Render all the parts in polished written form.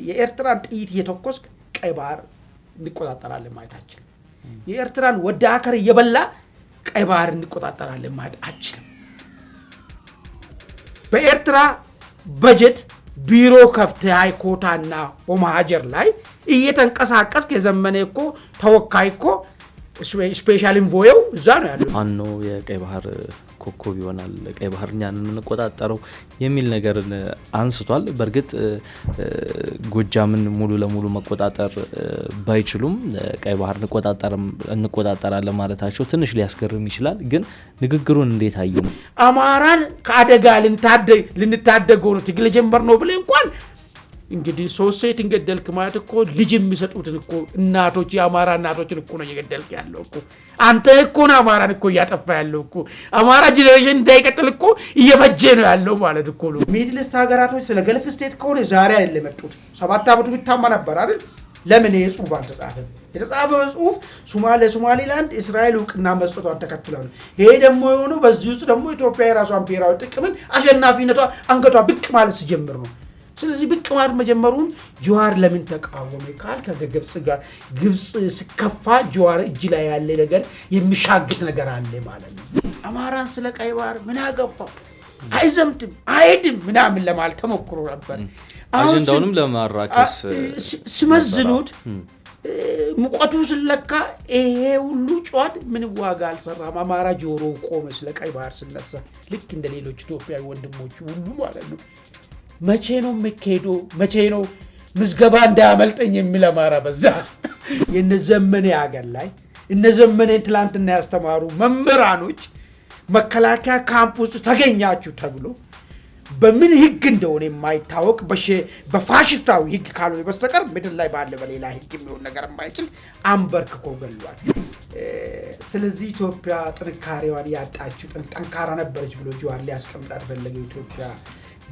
የኤርትራን ጥይት እየተኮስክ ቀይ ባህር እንቆጣጠራለን ማለታችን የኤርትራን ወደ አከር እየበላ ቀይ ባህር እንቆጣጠራለን ማለት አችልም በኤርትራ በጀት ቢሮ ከፍተ ሃይኮታና ወማሃጀር ላይ እየተንቀሳቀስክ የዘመነ እኮ ተወካይ እኮ ስፔሻል ኢንቮይው እዛ ነው ያለው አኖ የቀይ ባህር ኮኮብ ይሆናል ቀይ ባህርኛን እንቆጣጠረው የሚል ነገር አንስቷል በርግጥ ጎጃምን ሙሉ ለሙሉ መቆጣጠር ባይችሉም ቀይ ባህር እንቆጣጠራለን ማለታቸው ትንሽ ሊያስገርም ይችላል ግን ንግግሩን እንዴት አዩ አማራን ከአደጋ ልንታደገው ነው ትግል ጀምበር ነው ብለ እንኳን እንግዲህ ሶሴት እንገደልክ ማለት እኮ ልጅ የሚሰጡትን እኮ እናቶች የአማራ እናቶችን እኮ ነው እየገደልክ ያለው እኮ አንተ እኮ ነው አማራን እኮ ያጠፋ ያለው እኮ አማራ ጄኔሬሽን እንዳይቀጥል እኮ እየፈጀ ነው ያለው ማለት እኮ ነው ሚድል ኢስት ሀገራቶች ስለ ገልፍ ስቴት ከሆነ ዛሬ አይደለም መጡት 7 አመቱ ቢታማ ነበር አይደል ለምን የጽሁፍ አልተጻፈም የተጻፈው ጽሁፍ ሶማሌላንድ እስራኤል ውቅና መስጠቷን ተከትለው ነው ይሄ ደግሞ የሆነው በዚህ ውስጥ ደግሞ ኢትዮጵያ የራሷን ብሔራዊ ጥቅምን አሸናፊነቷ አንገቷ ብቅ ማለት ሲጀምር ነው ስለዚህ ብቅ ማለት መጀመሩን ጆዋር ለምን ተቃወመ ካል ከግብጽ ጋር ግብጽ ስከፋ ጆዋር እጅ ላይ ያለ ነገር የሚሻግት ነገር አለ ማለት ነው አማራን ስለ ቀይ ባህር ምን አገባው አይዘምትም አይድም ምናምን ለማለት ተሞክሮ ነበር አጀንዳውንም ለማራከስ ስመዝኑት ሙቀቱ ስለካ ይሄ ሁሉ ጫት ምን ዋጋ አልሰራም አማራ ጆሮ ቆመ ስለ ቀይ ባህር ስለነሳ ልክ እንደ ሌሎች ኢትዮጵያዊ ወንድሞች ሁሉ ማለት ነው መቼ ነው መከዶ መቼ ነው ምዝገባ እንዳያመልጠኝ የሚል አማራ በዛ የነዘመነ ያገር ላይ እነዘመነ ትላንትና ያስተማሩ መምህራኖች መከላከያ ካምፕ ውስጥ ተገኛችሁ ተብሎ በምን ህግ እንደሆነ የማይታወቅ በፋሽስታዊ ህግ ካልሆነ በስተቀር ምድር ላይ ባለ በሌላ ህግ የሚሆን ነገር የማይችል አንበርክኮ ገሏል ስለዚህ ኢትዮጵያ ጥንካሬዋን ያጣችው ጠንካራ ነበረች ብሎ ጆዋር ሊያስቀምጣት ፈለገ ኢትዮጵያ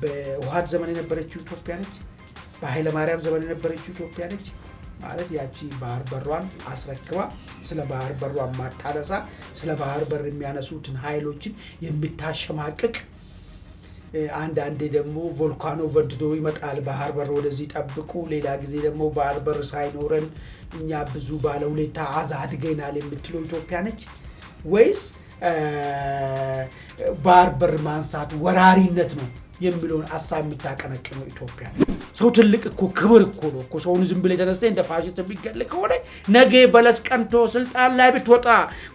በውሃት ዘመን የነበረችው ኢትዮጵያ ነች በኃይለ ማርያም ዘመን የነበረችው ኢትዮጵያ ነች ማለት ያቺ ባህር በሯን አስረክባ ስለ ባህር በሯ ማታለሳ ስለ ባህር በር የሚያነሱትን ኃይሎችን የሚታሸማቅቅ አንድ ደግሞ ቮልካኖ ወንድዶ ይመጣል ባህር በር ወደዚህ ጠብቁ ሌላ ጊዜ ደግሞ ባህር በር ሳይኖረን እኛ ብዙ ባለውለታ አዛድገናል የምትለው ኢትዮጵያ ነች ወይስ ባህር በር ማንሳት ወራሪነት ነው የሚለውን አሳብ የምታቀነቅነው ኢትዮጵያ ሰው ትልቅ እኮ ክብር እኮ ነው እኮ ሰውን ዝም ብለ ተነስተ እንደ ፋሽስት ቢገልክ ሆነ ነገ በለስ ቀንቶ ስልጣን ላይ ብትወጣ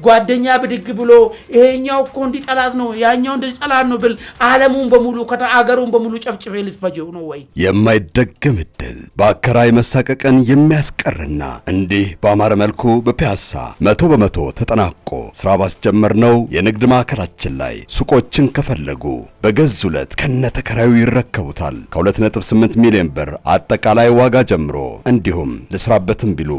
ጓደኛ ብድግ ብሎ ይሄኛው እኮ እንዲ ጠላት ነው ያኛው እንደ ጠላት ነው ብል ዓለሙን በሙሉ ከተአገሩን በሙሉ ጨፍጭፌ ልትፈጀው ነው ወይ የማይደገም እድል በአከራይ መሳቀቀን የሚያስቀርና እንዲህ በአማረ መልኩ በፒያሳ 100% ተጠናቆ ስራ ባስጀመርነው የንግድ ማዕከላችን ላይ ሱቆችን ከፈለጉ በገዙለት ከነተከራዩ ይረከቡታል ከ2.8 ሚሊዮን ብር አጠቃላይ ዋጋ ጀምሮ እንዲሁም ለስራበትም ቢሉ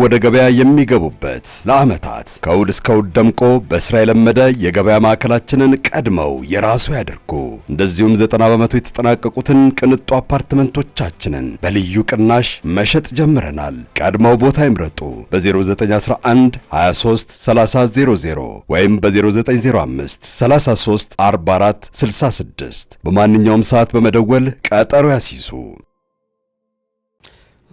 ወደ ገበያ የሚገቡበት ለአመታት ከውድ እስከ ውድ ደምቆ በስራ የለመደ የገበያ ማዕከላችንን ቀድመው የራሱ ያድርጉ እንደዚሁም 90% የተጠናቀቁትን ቅንጡ አፓርትመንቶቻችንን በልዩ ቅናሽ መሸጥ ጀምረናል ቀድመው ቦታ ይምረጡ በ0911 23 3000 ወይም በ0905 33 44 66 በማንኛውም ሰዓት በመደወል ቀጠሮ ያስይዙ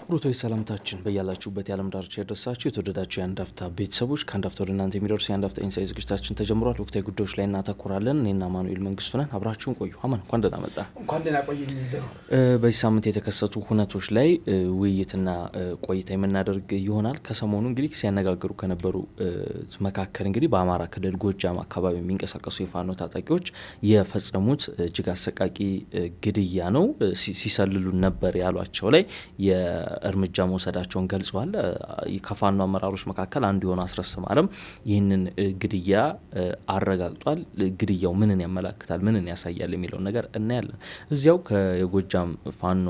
ብሩቶች ሰላምታችን በያላችሁበት የዓለም ዳርቻ ይድረሳችሁ የተወደዳችሁ የአንዳፍታ ቤተሰቦች ከአንዳፍታ ወደ እናንተ የሚደርሱ የአንዳፍታ ኢንሳይት ዝግጅታችን ተጀምሯል ወቅታዊ ጉዳዮች ላይ እናተኩራለን እኔና ማኑኤል መንግስቱ ነን አብራችሁን ቆዩ አማን እንኳን ደህና መጣ እንኳን ደህና ቆየኝ ዘሮ በዚህ ሳምንት የተከሰቱ ሁነቶች ላይ ውይይትና ቆይታ የምናደርግ ይሆናል ከሰሞኑ እንግዲህ ሲያነጋግሩ ከነበሩ መካከል እንግዲህ በአማራ ክልል ጎጃም አካባቢ የሚንቀሳቀሱ የፋኖ ታጣቂዎች የፈጸሙት እጅግ አሰቃቂ ግድያ ነው ሲሰልሉ ነበር ያሏቸው ላይ እርምጃ መውሰዳቸውን ገልጸዋል ከፋኖ አመራሮች መካከል አንዱ የሆነ አስረስማለም ይህንን ግድያ አረጋግጧል ግድያው ምንን ያመለክታል ምንን ያሳያል የሚለው ነገር እናያለን እዚያው ከየጎጃም ፋኖ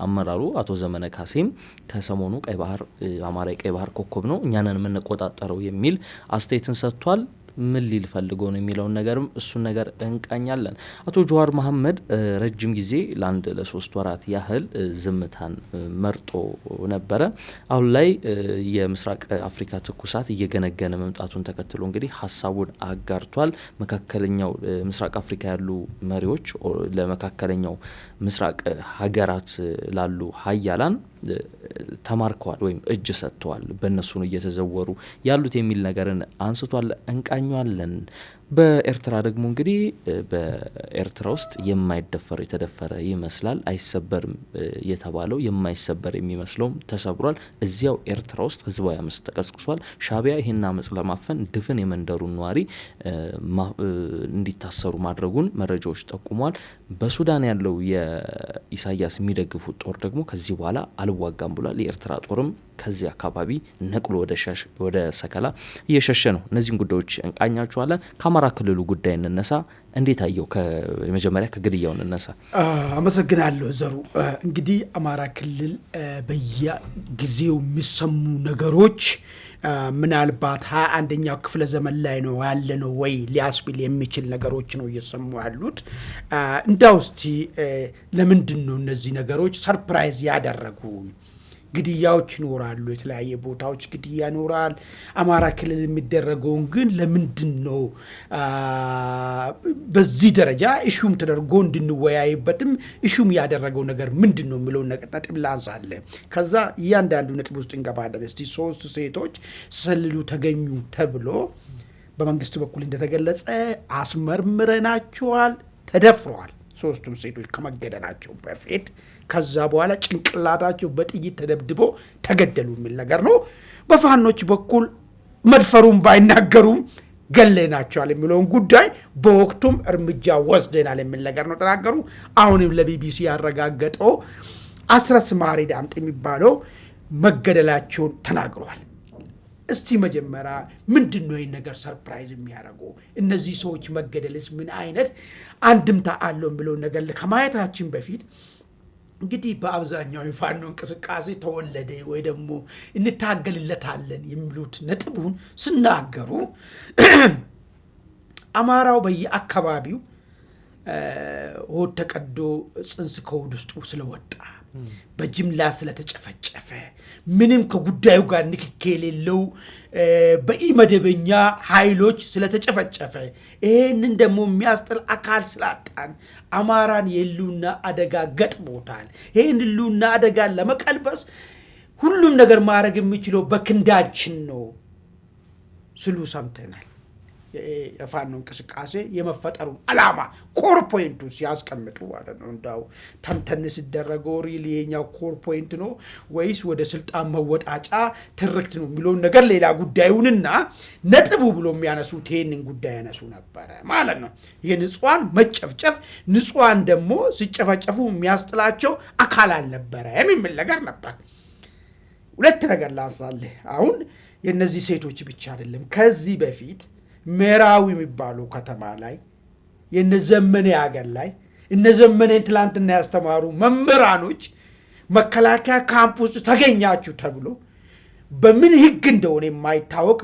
አመራሩ አቶ ዘመነ ካሴም ከሰሞኑ ቀይ ባህር አማራ ቀይ ባህር ኮኮብ ነው እኛንን የምንቆጣጠረው የሚል አስተያየትን ሰጥቷል ምን ሊል ፈልጎ ነው የሚለውን ነገርም እሱን ነገር እንቃኛለን። አቶ ጀዋር መሐመድ ረጅም ጊዜ ለ3 ወራት ያህል ዝምታን መርጦ ነበረ። አሁን ላይ የምስራቅ አፍሪካ ትኩሳት እየገነገነ መምጣቱን ተከትሎ እንግዲህ ሀሳቡን አጋርቷል። መካከለኛው ምስራቅ አፍሪካ ያሉ መሪዎች ለመካከለኛው ምስራቅ ሀገራት ላሉ ሀያላን ተማርከዋል ወይም እጅ ሰጥተዋል፣ በእነሱ ነው እየተዘወሩ ያሉት የሚል ነገርን አንስቷል። እንቃኛለን። በኤርትራ ደግሞ እንግዲህ በኤርትራ ውስጥ የማይደፈር የተደፈረ ይመስላል። አይሰበርም የተባለው የማይሰበር የሚመስለውም ተሰብሯል። እዚያው ኤርትራ ውስጥ ህዝባዊ አመጽ ተቀስቅሷል። ሻዕቢያ ይህን አመጽ ለማፈን ድፍን የመንደሩን ነዋሪ እንዲታሰሩ ማድረጉን መረጃዎች ጠቁሟል። በሱዳን ያለው የኢሳያስ የሚደግፉት ጦር ደግሞ ከዚህ በኋላ አልዋጋም ብሏል። የኤርትራ ጦርም ከዚህ አካባቢ ነቅሎ ወደ ሰከላ እየሸሸ ነው። እነዚህን ጉዳዮች እንቃኛቸዋለን። ከአማራ ክልሉ ጉዳይ እንነሳ። እንዴት አየው? ከመጀመሪያ ከግድያው እንነሳ። አመሰግናለሁ ዘሩ። እንግዲህ አማራ ክልል በየጊዜው የሚሰሙ ነገሮች ምናልባት 21ኛው ክፍለ ዘመን ላይ ነው ያለነው ወይ ሊያስብል የሚችል ነገሮች ነው እየሰሙ ያሉት። እንዳው እስቲ ለምንድን ነው እነዚህ ነገሮች ሰርፕራይዝ ያደረጉ? ግድያዎች ይኖራሉ፣ የተለያየ ቦታዎች ግድያ ይኖራል። አማራ ክልል የሚደረገውን ግን ለምንድን ነው በዚህ ደረጃ ኢሹም ተደርጎ እንድንወያይበትም ኢሹም ያደረገው ነገር ምንድን ነው የሚለውን ነጥብ ላንሳለ። ከዛ እያንዳንዱ ነጥብ ውስጥ እንገባለን። እስቲ 3 ሴቶች ሰልሉ ተገኙ ተብሎ በመንግስት በኩል እንደተገለጸ አስመርምረናቸዋል፣ ተደፍረዋል። 3ቱም ሴቶች ከመገደላቸው በፊት ከዛ በኋላ ጭንቅላታቸው በጥይት ተደብድቦ ተገደሉ የሚል ነገር ነው። በፋኖች በኩል መድፈሩም ባይናገሩም ገለናቸዋል የሚለውን ጉዳይ በወቅቱም እርምጃ ወስደናል የሚል ነገር ነው ተናገሩ። አሁንም ለቢቢሲ ያረጋገጠው አስረስ ማሬ ዳምጤ የሚባለው መገደላቸውን ተናግሯል። እስቲ መጀመሪያ ምንድነው ይሄን ነገር ሰርፕራይዝ የሚያደርገው? እነዚህ ሰዎች መገደልስ ምን አይነት አንድምታ አለው የሚለውን ነገር ከማየታችን በፊት እንግዲህ በአብዛኛው የፋኖ እንቅስቃሴ ተወለደ ወይ ደግሞ እንታገልለታለን የሚሉት ነጥቡን ስናገሩ አማራው በየአካባቢው ሆድ ተቀዶ ጽንስ ከሆድ ውስጥ ስለወጣ በጅምላ ስለተጨፈጨፈ ምንም ከጉዳዩ ጋር ንክኬ የሌለው በኢመደበኛ ኃይሎች ስለተጨፈጨፈ ይሄንን ደግሞ የሚያስጥል አካል ስላጣን አማራን የሉና አደጋ ገጥሞታል። ይሄን የሉና አደጋን ለመቀልበስ ሁሉም ነገር ማድረግ የሚችለው በክንዳችን ነው ስሉ ሰምተናል። የፋኖ እንቅስቃሴ የመፈጠሩን አላማ ኮር ፖይንቱ ሲያስቀምጡ ማለት ነው። እንዳው ተንተን ሲደረገው ሪሊ የኛው ኮር ፖይንት ነው ወይስ ወደ ስልጣን መወጣጫ ትርክት ነው የሚለው ነገር ሌላ ጉዳዩንና ነጥቡ ብሎ የሚያነሱት ይሄንን ጉዳይ ያነሱ ነበር ማለት ነው። የንጹሃን መጨፍጨፍ ንጹሃን ደግሞ ሲጨፈጨፉ የሚያስጥላቸው አካል አልነበረ የሚል ነገር ነበር። ሁለት ነገር ላንሳልህ። አሁን የነዚህ ሴቶች ብቻ አይደለም፣ ከዚህ በፊት ሜራዊ የሚባለው ከተማ ላይ የነዘመነ ሀገር ላይ እነዘመነ ትላንትና ያስተማሩ መምህራኖች መከላከያ ካምፕ ውስጥ ተገኛችሁ ተብሎ በምን ህግ እንደሆነ የማይታወቅ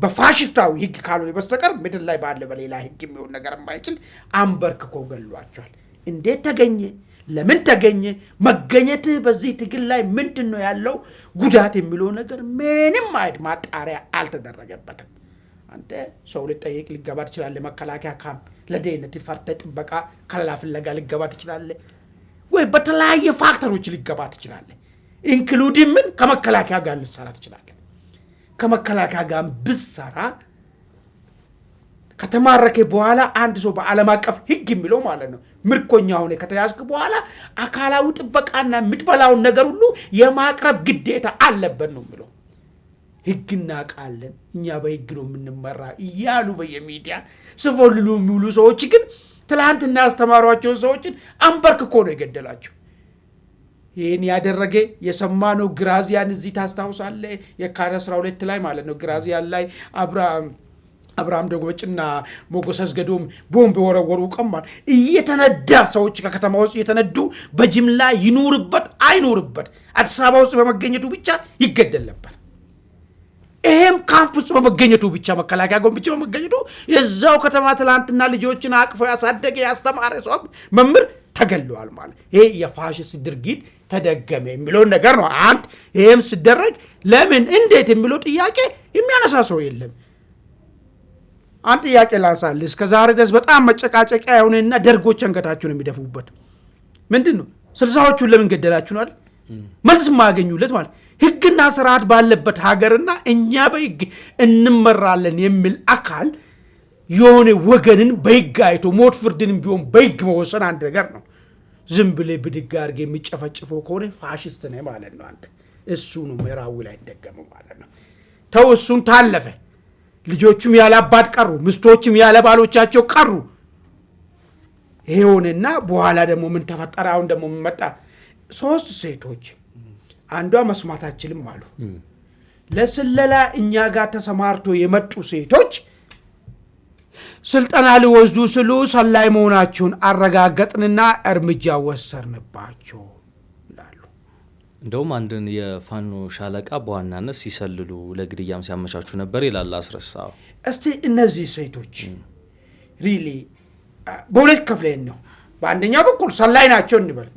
በፋሽስታዊ ህግ ካልሆነ በስተቀር ምድር ላይ ባለ በሌላ ህግ የሚሆን ነገር የማይችል አንበርክኮ ገሏቸዋል። እንዴት ተገኘ? ለምን ተገኘ? መገኘት በዚህ ትግል ላይ ምንድነው ያለው ጉዳት የሚለው ነገር ምንም አይነት ማጣሪያ አልተደረገበትም። አንተ ሰው ልጠይቅ ሊገባ ትችላለህ። መከላከያ ካምፕ ለደህንነት ፈርተ ጥበቃ ከለላ ፍለጋ ሊገባ ትችላለህ ወይ በተለያየ ፋክተሮች ሊገባ ትችላለህ። ኢንክሉዲንግ ምን ከመከላከያ ጋር ልሰራ ትችላለህ። ከመከላከያ ጋር ብሰራ ከተማረከ በኋላ አንድ ሰው በዓለም አቀፍ ህግ የሚለው ማለት ነው ምርኮኛ ሆነ ከተያዝክ በኋላ አካላዊ ጥበቃና ምትበላውን ነገር ሁሉ የማቅረብ ግዴታ አለበት ነው የሚለው። ህግና ቃልን እኛ በህግ ነው የምንመራ እያሉ በየሚዲያ ስፎልሉ የሚውሉ ሰዎች ግን ትላንትና ያስተማሯቸው ሰዎችን አንበርክኮ ነው የገደላቸው። ይሄን ያደረገ የሰማነው ግራዚያን እዚህ ታስታውሳለህ? የካቲት 12 ላይ ማለት ነው ግራዚያን ላይ አብርሃም ደጎበጭና ሞገስ አስገዶም ቦምብ ወረወሩ። ቀማን እየተነዳ ሰዎች ከከተማ ውስጥ እየተነዱ በጅምላ ይኑርበት አይኑርበት አዲስ አበባ ውስጥ በመገኘቱ ብቻ ይገደል ነበር። ይሄም ካምፕስ በመገኘቱ ብቻ መከላከያ ጎን ብቻ በመገኘቱ የዛው ከተማ ትላንትና ልጆችን አቅፎ ያሳደገ ያስተማረ ሰው መምህር ተገለዋል ማለት ይሄ የፋሽስት ድርጊት ተደገመ የሚለው ነገር ነው። አንድ ይሄም ሲደረግ ለምን እንዴት የሚለው ጥያቄ የሚያነሳ ሰው የለም። አንድ ጥያቄ ላንሳል። እስከ ዛሬ ድረስ በጣም መጨቃጨቂያ የሆነና ደርጎች አንገታቸውን የሚደፉበት ምንድነው? 60ዎቹን ለምን ገደላችሁ ነው አይደል? መልስ ማያገኙለት ማለት ህግና ስርዓት ባለበት ሀገርና እኛ በህግ እንመራለን የሚል አካል የሆነ ወገንን በህግ አይቶ ሞት ፍርድንም ቢሆን በህግ መወሰን አንድ ነገር ነው። ዝም ብለህ ብድግ አድርገህ የሚጨፈጭፈው ከሆነ ፋሽስት ነህ ማለት ነው አንተ። እሱ ነው ምዕራቡ ላይ ደገመው ማለት ነው። ተው እሱን ታለፈ። ልጆቹም ያለ አባት ቀሩ፣ ምስቶችም ያለ ባሎቻቸው ቀሩ። ይሄ ሆነና በኋላ ደግሞ ምን ተፈጠረ? አሁን ደግሞ መጣ 3 ሴቶች አንዷ መስማታችንም አሉ ለስለላ እኛ ጋር ተሰማርቶ የመጡ ሴቶች ስልጠና ሊወስዱ ስሉ ሰላይ መሆናቸውን አረጋገጥንና እርምጃ ወሰርንባቸው ይላሉ። እንደውም አንድን የፋኖ ሻለቃ በዋናነት ሲሰልሉ ለግድያም ሲያመቻቹ ነበር ይላል አስረሳው። እስቲ እነዚህ ሴቶች ሪሊ በሁለት ከፍለን ነው። በአንደኛው በኩል ሰላይ ናቸው እንበል።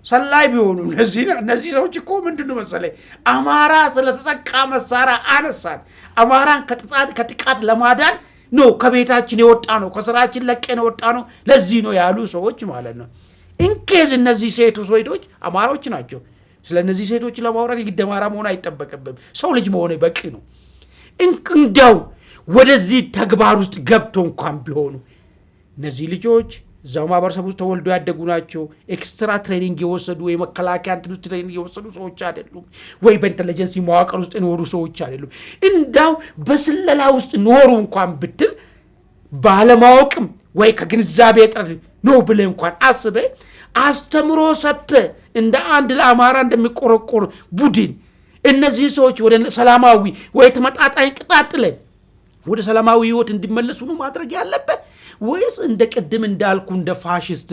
ሰላይ ቢሆኑ እነዚህ ሰዎች እኮ ምንድነው መሰለኝ አማራ ስለተጠቃ መሳሪያ አነሳን አማራን ከጥቃት ለማዳን ነው ከቤታችን የወጣ ነው ከስራችን ለቀን የወጣ ነው ለዚህ ነው ያሉ ሰዎች ማለት ነው። እንከዝ እነዚህ ሴቶች አማራዎች ናቸው። ስለነዚህ ሴቶች ለማውራት የግድ አማራ መሆን አይጠበቅብም። ሰው ልጅ መሆን በቂ ነው። እንደው ወደዚህ ተግባር ውስጥ ገብቶ እንኳን ቢሆኑ እነዚህ ልጆች ዛው ማህበረሰብ ውስጥ ተወልዶ ያደጉ ናቸው። ኤክስትራ ትሬኒንግ የወሰዱ ወይ መከላከያ ውስጥ ትሬኒንግ የወሰዱ ሰዎች አይደሉም። ወይ በኢንተለጀንስ መዋቅር ውስጥ ኖሩ ሰዎች አይደሉም። እንዳው በስለላ ውስጥ ኖሩ እንኳን ብትል ባለማወቅም ወይ ከግንዛቤ እጥረት ነው ብለህ እንኳን አስበ አስተምሮ ሰተ እንደ አንድ ለአማራ እንደሚቆረቆር ቡድን እነዚህ ሰዎች ወደ ሰላማዊ ወይ ተመጣጣኝ ቅጣጥለ ወደ ሰላማዊ ህይወት እንዲመለሱ ነው ማድረግ ያለበት ወይስ እንደ ቅድም እንዳልኩ እንደ ፋሽስት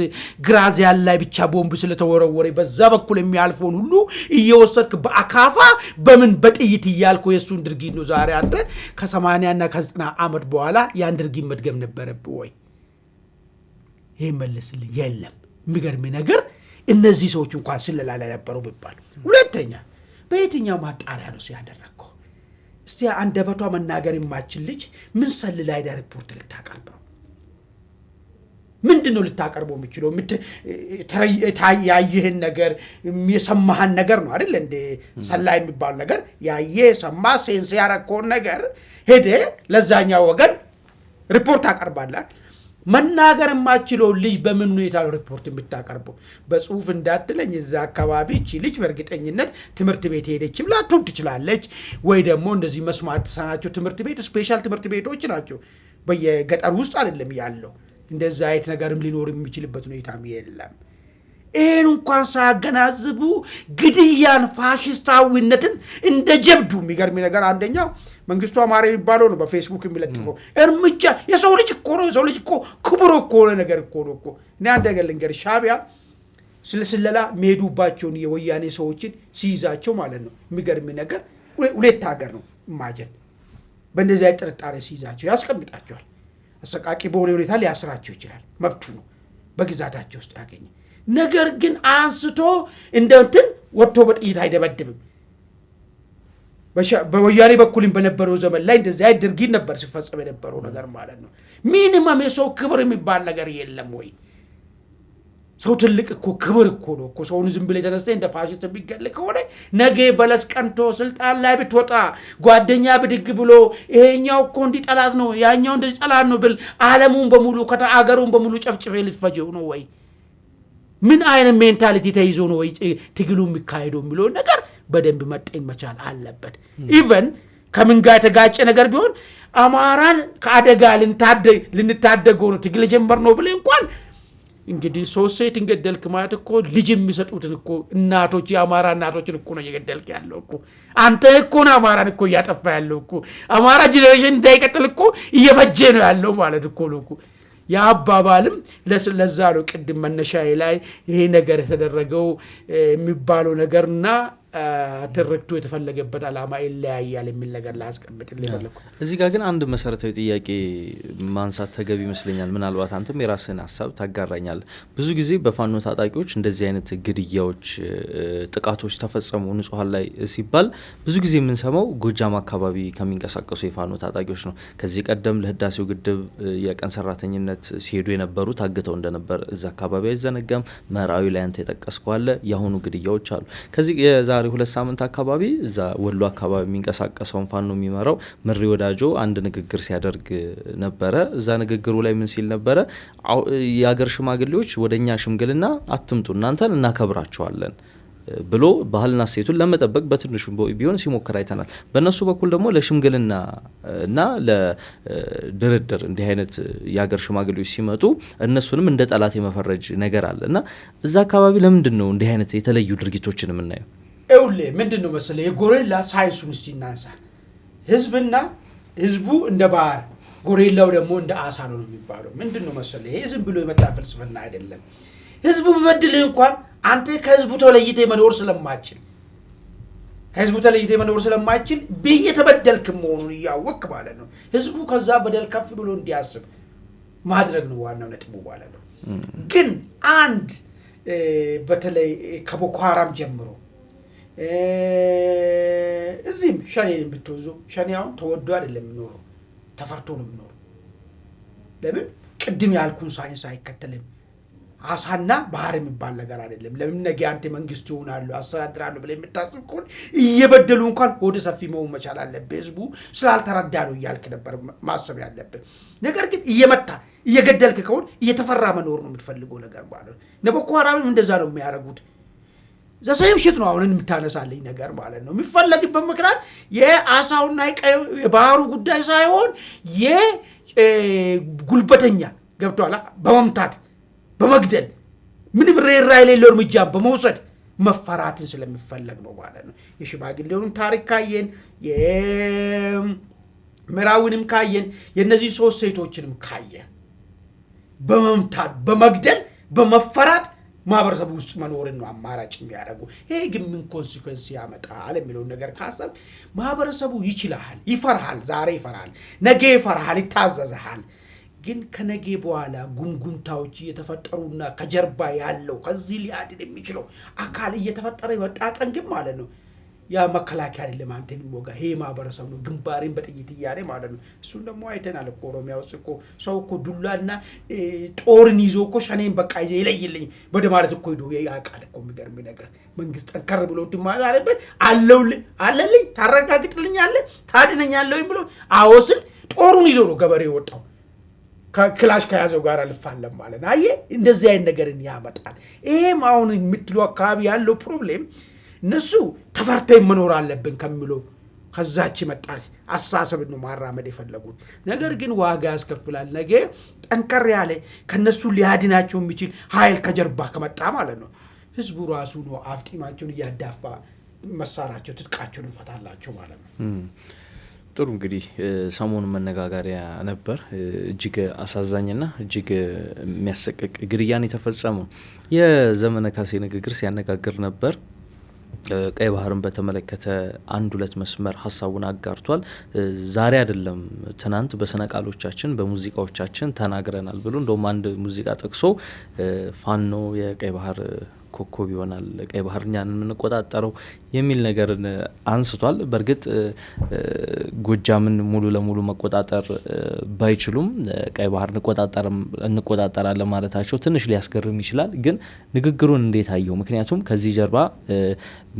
ግራዚያን ላይ ብቻ ቦምብ ስለተወረወረ በዛ በኩል የሚያልፈውን ሁሉ እየወሰድክ በአካፋ በምን በጥይት እያልኩ የሱን ድርጊት ነው ዛሬ አንተ ከ80 እና ከ90 ዓመት በኋላ ያን ድርጊት መድገም ነበረብህ ወይ? ይሄ መልስልኝ የለም። የሚገርም ነገር እነዚህ ሰዎች እንኳን ስለላ ላይ ነበሩ ቢባል ሁለተኛ በየትኛው ማጣሪያ ነው ሲያደረገው? እስቲ አንደበቷ መናገር የማይችል ልጅ ምን ሰልላ ሄዳ ሪፖርት ልታቀርበው ምንድነው ልታቀርበው የሚችለው? ያየህን ነገር የሰማህን ነገር ነው አይደል እንደ ሰላይ የሚባል ነገር ያየ ሰማ ሴንስ ያረከውን ነገር ሄደ ለዛኛው ወገን ሪፖርት አቀርባለህ። መናገር የማይችለው ልጅ በምን ሁኔታ ነው ሪፖርት የምታቀርበው? በጽሁፍ እንዳትለኝ እዛ አካባቢ እቺ ልጅ በእርግጠኝነት ትምህርት ቤት ሄደችም ላትሆን ትችላለች ወይ ደግሞ እንደዚህ መስማት ተሳናቸው ትምህርት ቤት ስፔሻል ትምህርት ቤቶች ናቸው በየገጠር ውስጥ አይደለም ያለው እንደዛ አይነት ነገርም ሊኖር የሚችልበት ሁኔታም የለም። ይሄን እንኳን ሳገናዝቡ ግድያን ፋሽስታዊነትን እንደ ጀብዱ የሚገርም ነገር አንደኛው መንግስቱ አማራ የሚባለው ነው በፌስቡክ የሚለጥፈው እርምጃ የሰው ልጅ እኮ ነው የሰው ልጅ እኮ ክቡር እኮ ነው ነገር እኮ ነው እኮ እኔ አንድ ነገር ልንገር ሻቢያ ስለስለላ ሜዱባቸውን የወያኔ ሰዎችን ሲይዛቸው ማለት ነው የሚገርም ነገር ሁለት ሀገር ነው ማጀን በእንደዚህ አይነት ጥርጣሬ ሲይዛቸው ያስቀምጣቸዋል። አሰቃቂ በሆነ ሁኔታ ሊያስራቸው ይችላል መብቱ ነው በግዛታቸው ውስጥ ያገኘ ነገር ግን አንስቶ እንደንትን ወጥቶ በጥይት አይደበድብም። በወያኔ በኩልም በነበረው ዘመን ላይ እንደዚህ አይነት ድርጊት ነበር ሲፈጸም የነበረው ነገር ማለት ነው። ሚኒመም የሰው ክብር የሚባል ነገር የለም ወይ? ሰው ትልቅ እኮ ክብር እኮ ነው እኮ ሰውን ዝም ብለ ተነስተ እንደ ፋሽስት ቢገል ከሆነ ነገ በለስ ቀንቶ ስልጣን ላይ ብትወጣ ጓደኛ ብድግ ብሎ ይሄኛው እኮ እንዲ ጠላት ነው ያኛው እንደዚህ ጠላት ነው ብል ዓለሙን በሙሉ ከተአገሩን በሙሉ ጨፍጭፈ ልትፈጀው ነው ወይ? ምን አይነት ሜንታሊቲ ተይዞ ነው ወይ ትግሉ የሚካሄደው የሚለው ነገር በደንብ መጠን መቻል አለበት። ኢቨን ከምን ጋር ተጋጨ ነገር ቢሆን አማራን ከአደጋ ልንታደገው ነው ትግል ጀመር ነው ብለ እንኳን እንግዲህ ሶስት ሴት እንገደልክ ማለት እኮ ልጅ የሚሰጡትን እኮ እናቶች የአማራ እናቶችን እኮ ነው እየገደልክ ያለው እኮ አንተ እኮ ነው አማራን እኮ እያጠፋ ያለው እኮ አማራ ጄኔሬሽን እንዳይቀጥል እኮ እየፈጀ ነው ያለው ማለት እኮ ነው እኮ ያባባልም ለዛ ነው ቅድም መነሻዬ ላይ ይሄ ነገር የተደረገው የሚባለው ነገርና ትርክቱ የተፈለገበት ዓላማ ይለያያል የሚል ነገር ላስቀምጥልኝ ፈለኩ። እዚህ ጋር ግን አንድ መሰረታዊ ጥያቄ ማንሳት ተገቢ ይመስለኛል። ምናልባት አንተም የራስህን ሐሳብ ታጋራኛል። ብዙ ጊዜ በፋኖ ታጣቂዎች እንደዚህ አይነት ግድያዎች፣ ጥቃቶች ተፈጸሙ ንጹሃን ላይ ሲባል ብዙ ጊዜ የምንሰማው ጎጃም አካባቢ ከሚንቀሳቀሱ የፋኖ ታጣቂዎች ነው። ከዚህ ቀደም ለህዳሴው ግድብ የቀን ሰራተኝነት ሲሄዱ የነበሩ ታግተው እንደነበር እዛ አካባቢ አይዘነጋም። መራዊ ላይ አንተ የጠቀስከው አለ። የአሁኑ ግድያዎች አሉ። ከዚህ የዛሬ 2 ሳምንት አካባቢ እዛ ወሎ አካባቢ የሚንቀሳቀሰውን ፋኖ የሚመራው ምሪ ወዳጆ አንድ ንግግር ሲያደርግ ነበረ። እዛ ንግግሩ ላይ ምን ሲል ነበረ? የሀገር ሽማግሌዎች ወደኛ ሽምግልና አትምጡ፣ እናንተን እናከብራቸዋለን ብሎ ባህልና ሴቱን ለመጠበቅ በትንሹ ቢሆን ሲሞክር አይተናል። በእነሱ በኩል ደግሞ ለሽምግልና እና ለድርድር እንዲህ አይነት የሀገር ሽማግሌዎች ሲመጡ እነሱንም እንደ ጠላት የመፈረጅ ነገር አለ እና እዛ አካባቢ ለምንድን ነው እንዲህ አይነት የተለዩ ድርጊቶችን የምናየው? ኤውሌ ምንድነው መሰለ የጎሬላ ሳይንሱን ሲናንሳ ህዝብና ህዝቡ እንደ ባህር ጎሬላው ደግሞ እንደ አሳ ነው የሚባለው። ምንድነው መሰለ ይሄ ዝም ብሎ የመጣ ፍልስፍና አይደለም። ህዝቡ በበድልህ እንኳን አንተ ከህዝቡ ተለይተህ መኖር ስለማይችል በየተበደልክ መሆኑን ያወቅ ማለት ነው። ህዝቡ ከዛ በደል ከፍ ብሎ እንዲያስብ ማድረግ ነው ዋናው ነጥቡ ማለት ነው። ግን አንድ በተለይ ከቦኮ ሃራም ጀምሮ እዚህም ሸኔን ብትወዙ ሸኔያውን ተወዶ አይደለም የሚኖረው፣ ተፈርቶ ነው የሚኖረው። ለምን? ቅድም ያልኩን ሳይንስ አይከተልም። አሳና ባህር የሚባል ነገር አይደለም። ለምን ነገ አንተ መንግስት ይሆናሉ አስተዳድራሉ ብለ የምታስብ ከሆነ እየበደሉ እንኳን ወደ ሰፊ መሆን መቻል አለበት። ህዝቡ ስላልተረዳ ነው እያልክ ነበር ማሰብ ያለበት። ነገር ግን እየመታ እየገደልክ ከሆነ እየተፈራ መኖር ነው የምትፈልገው ነገር ማለት ነው። ቦኮ ሃራምም እንደዛ ነው የሚያደርጉት። ዘሰይም ሽት ነው አሁን የምታነሳልኝ ነገር ማለት ነው። የሚፈለግበት ምክንያት የአሳውና የባህሩ ጉዳይ ሳይሆን የጉልበተኛ ገብቷላ በመምታት በመግደል ምንም ሬራ የሌለው እርምጃ በመውሰድ መፈራትን ስለሚፈለግ ነው ማለት ነው። የሽማግሌውን ታሪክ ካየን የምራውንም ካየን የነዚህ 3 ሴቶችንም ካየን በመምታት በመግደል በመፈራት ማህበረሰቡ ውስጥ መኖርን ነው አማራጭ የሚያደርጉ። ይሄ ግን ምን ኮንሲኩዌንስ ያመጣል የሚለው ነገር ካሰብ ማህበረሰቡ ይችላል፣ ይፈራል። ዛሬ ይፈራል፣ ነገ ይፈራል፣ ይታዘዛል። ግን ከነገ በኋላ ጉንጉንታዎች እየተፈጠሩና ከጀርባ ያለው ከዚህ ሊያድን የሚችለው አካል እየተፈጠረ ይመጣ ቀን ግን ማለት ነው ያ መከላከያ አይደለም አንተን ሞጋ ይሄ ማህበረሰብ ነው ግንባሬን በጥይት ይያለ ማለት ነው። እሱን ደግሞ አይተናል እኮ ኦሮሚያ ውስጥ እኮ ሰው እኮ ዱላና ጦርን ይዞ እኮ ሸኔን በቃ ይለይልኝ ወደ ማለት እኮ ሄዶ ያቃል እኮ የሚገርም ነገር። መንግስት ጠንከር ብሎ እንትን ማለት አለበት አለልኝ ታረጋግጥልኛለህ ታድነኛለህ ብሎ አወስል ጦሩን ይዞ ነው ገበሬ ወጣው ክላሽ ከያዘው ጋር አልፋለም ማለት ነው። አየ እንደዚህ አይነት ነገርን ያመጣል። ይሄም አሁን የምትሉ አካባቢ ያለው ፕሮብሌም እነሱ ተፈርተን መኖር አለብን ከሚለው ከዛች መጣች አሳሰብ ነው ማራመድ የፈለጉት። ነገር ግን ዋጋ ያስከፍላል። ነገ ጠንከር ያለ ከነሱ ሊያድናቸው የሚችል ኃይል ከጀርባ ከመጣ ማለት ነው ህዝቡ ራሱ ነው አፍጢማቸውን እያዳፋ መሳራቸው ትጥቃቸውን እንፈታላቸው ማለት ነው። ጥሩ እንግዲህ ሰሞኑን መነጋገሪያ ነበር። እጅግ አሳዛኝና እጅግ የሚያሰቅቅ ግድያን የተፈጸመው የዘመነ ካሴ ንግግር ሲያነጋግር ነበር። ቀይ ባህርን በተመለከተ 1-2 መስመር ሀሳቡን አጋርቷል። ዛሬ አይደለም ትናንት በስነ ቃሎቻችን በሙዚቃዎቻችን ተናግረናል ብሎ እንደውም አንድ ሙዚቃ ጠቅሶ ፋኖ የቀይ ባህር ኮኮብ ይሆናል፣ ቀይ ባህርኛን የምንቆጣጠረው የሚል ነገርን አንስቷል። በእርግጥ ጎጃምን ሙሉ ለሙሉ መቆጣጠር ባይችሉም ቀይ ባህር እንቆጣጠራለን ማለታቸው ትንሽ ሊያስገርም ይችላል። ግን ንግግሩን እንዴት አየው? ምክንያቱም ከዚህ ጀርባ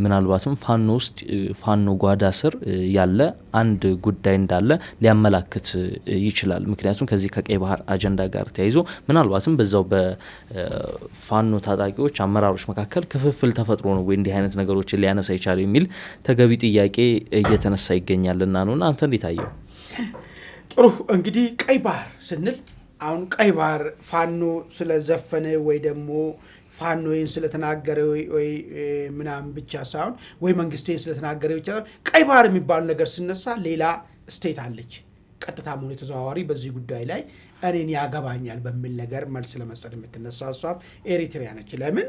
ምናልባትም ፋኖ ውስጥ ፋኖ ጓዳ ስር ያለ አንድ ጉዳይ እንዳለ ሊያመላክት ይችላል። ምክንያቱም ከዚህ ከቀይ ባህር አጀንዳ ጋር ተያይዞ ምናልባትም በዛው በፋኖ ታጣቂዎች አመራሮች መካከል ክፍፍል ተፈጥሮ ነው ወይ እንዲህ አይነት ነገሮችን ሊያነሳ ይቻላል የሚል ተገቢ ጥያቄ እየተነሳ ይገኛልና ነውና አንተ እንዴት አየው? ጥሩ እንግዲህ ቀይ ባህር ስንል አሁን ቀይ ባህር ፋኖ ስለዘፈነ ወይ ደግሞ ፋኖን ስለተናገረ ወይ ምናም ብቻ ሳይሆን ወይ መንግስቴን ስለተናገረ ብቻ ቀይ ባህር የሚባል ነገር ሲነሳ ሌላ ስቴት አለች ቀጥታ ሞኔ ተዘዋዋሪ በዚህ ጉዳይ ላይ እኔን ያገባኛል በሚል ነገር መልስ ለመስጠት የምትነሳ እሷም ኤሪትሪያ ነች። ለምን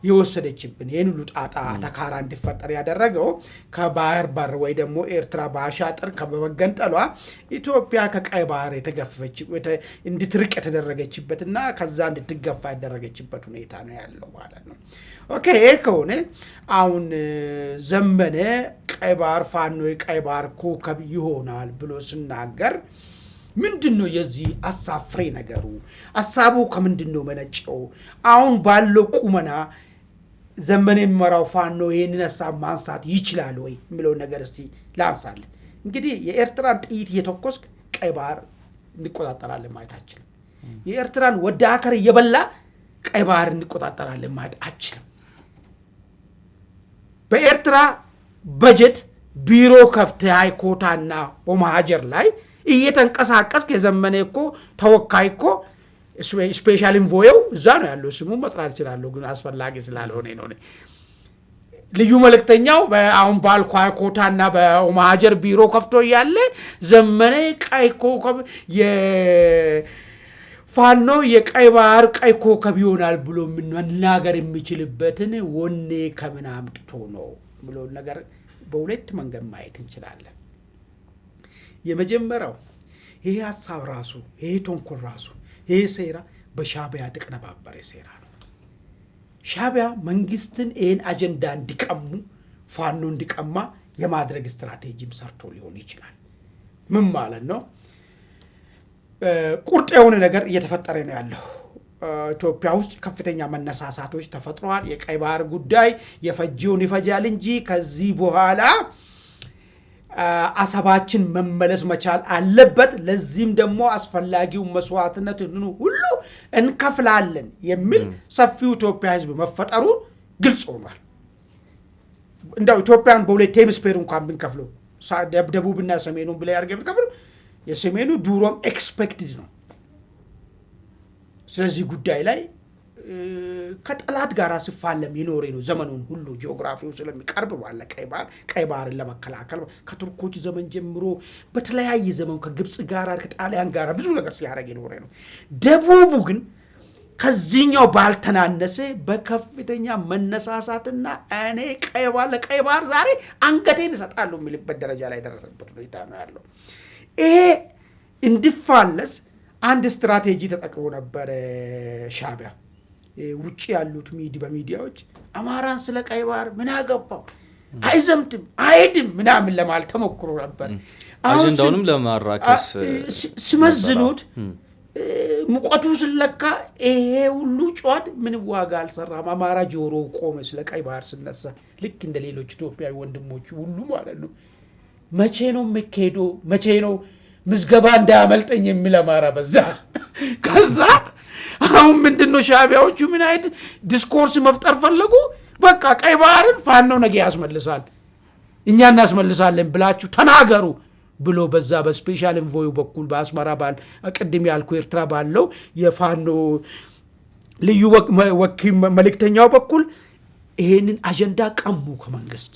የወሰደችብን ይሄን ሁሉ ጣጣ ተካራ እንዲፈጠር ያደረገው ከባህር በር ወይ ደግሞ ኤርትራ ባሻጥር ከበመገንጠሏ ኢትዮጵያ ከቀይ ባህር የተገፈፈች እንድትርቅ የተደረገችበትና ከዛ እንድትገፋ ያደረገችበት ሁኔታ ነው ያለው ማለት ነው። ኦኬ ከሆነ አሁን ዘመነ ቀይ ባህር ፋኖ ቀይ ባህር ኮከብ ይሆናል ብሎ ሲናገር ምንድነው የዚህ አሳፍሬ ነገሩ? አሳቡ ከምንድነው መነጨው? አሁን ባለው ቁመና ዘመነ የሚመራው ፋኖ ይሄንን ሐሳብ ማንሳት ይችላል ወይ የሚለው ነገር እስቲ ላንሳለን። እንግዲህ የኤርትራን ጥይት እየተኮስክ ቀይ ባህር እንቆጣጠራለን ማለት አይችልም። የኤርትራን ወደ አከር እየበላ ቀይ ባህር እንቆጣጠራለን ማለት አይችልም። በኤርትራ በጀት ቢሮ ከፍተ ሃይኮታና ኦማሃጀር ላይ እየተንቀሳቀስክ የዘመነ እኮ ተወካይ እኮ ስፔሻል ኢንቮይው እዛ ነው ያለው። ስሙ መጥራት ይችላል ግን አስፈላጊ ስላልሆነ ነው። ልዩ መልእክተኛው አሁን ባልኳ ሃይኮታና በኦማሃጀር ቢሮ ከፍቶ ያለ ዘመነ ቀይ ኮከብ የፋኖ የቀይ ባህር ቀይ ኮከብ ይሆናል ብሎ መናገር የሚችልበትን ወኔ ከምን አምጥቶ ነው ብሎ ነገር በሁለት መንገድ ማየት እንችላለን። የመጀመሪያው ይሄ ሐሳብ ራሱ ይሄ ተንኮል ራሱ ይሄ ሴራ በሻቢያ ተቀነባበረ ሴራ ነው። ሻቢያ መንግስትን ይሄን አጀንዳ እንዲቀሙ ፋኖ እንዲቀማ የማድረግ ስትራቴጂም ሰርቶ ሊሆን ይችላል። ምን ማለት ነው? ቁርጥ የሆነ ነገር እየተፈጠረ ነው ያለው። ኢትዮጵያ ውስጥ ከፍተኛ መነሳሳቶች ተፈጥሯል። የቀይ ባህር ጉዳይ የፈጂውን ይፈጃል እንጂ ከዚህ በኋላ አሰባችን መመለስ መቻል አለበት። ለዚህም ደግሞ አስፈላጊው መስዋዕትነት ሁሉ እንከፍላለን የሚል ሰፊው ኢትዮጵያ ህዝብ መፈጠሩ ግልጽ ሆኗል። እንደው ኢትዮጵያን በሁለት ሄምስፌር እንኳን ብንከፍለው ደቡብና ሰሜኑን ብለ ያርገ ብንከፍለው የሰሜኑ ዱሮም ኤክስፔክትድ ነው። ስለዚህ ጉዳይ ላይ ከጠላት ጋር ሲፋለም ይኖር ነው ዘመኑን ሁሉ ጂኦግራፊው ስለሚቀርብ ባለ ቀይ ባህርን ለመከላከል ከቱርኮች ዘመን ጀምሮ በተለያየ ዘመን ከግብጽ ጋር ከጣሊያን ጋር ብዙ ነገር ሲያደርግ ይኖር ነው። ደቡቡ ግን ከዚህኛው ባልተናነሰ በከፍተኛ መነሳሳትና እኔ ቀይ ባህር ዛሬ አንገቴን እሰጣለሁ የሚልበት ደረጃ ላይ ደረሰበት ሁኔታ ነው ያለው። ይሄ እንዲፋለስ አንድ ስትራቴጂ ተጠቅሞ ነበር ሻቢያ። ውጪ ያሉት በሚዲያዎች አማራን ስለ ቀይ ባህር ምን አገባው አይዘምትም አይድም ምናምን ለማለት ተሞክሮ ነበር። አጀንዳውንም ለማራከስ ስመዝኑት ሙቀቱ ስለካ ይሄ ሁሉ ጫድ ምን ዋጋ አልሰራም። አማራ ጆሮ ቆመ ስለ ቀይ ባህር ሲነሳ ልክ እንደ ሌሎች ኢትዮጵያዊ ወንድሞች ሁሉ ማለት ነው። መቼ ነው መከዶ መቼ ነው ምዝገባ እንዳያመልጠኝ የሚል አማራ በዛ። ከዛ አሁን ምንድነው ሻቢያዎቹ ምን አይነት ዲስኮርስ መፍጠር ፈለጉ? በቃ ቀይ ባህርን ፋኖ ነገ ያስመልሳል እኛ እናስመልሳለን ብላችሁ ተናገሩ ብሎ በዛ በስፔሻል ኢንቮይ በኩል በአስመራ ባል አቀድም ያልኩ ኤርትራ ባለው የፋኖ ልዩ ወኪል መልእክተኛው በኩል ይሄንን አጀንዳ ቀሙ ከመንግስት።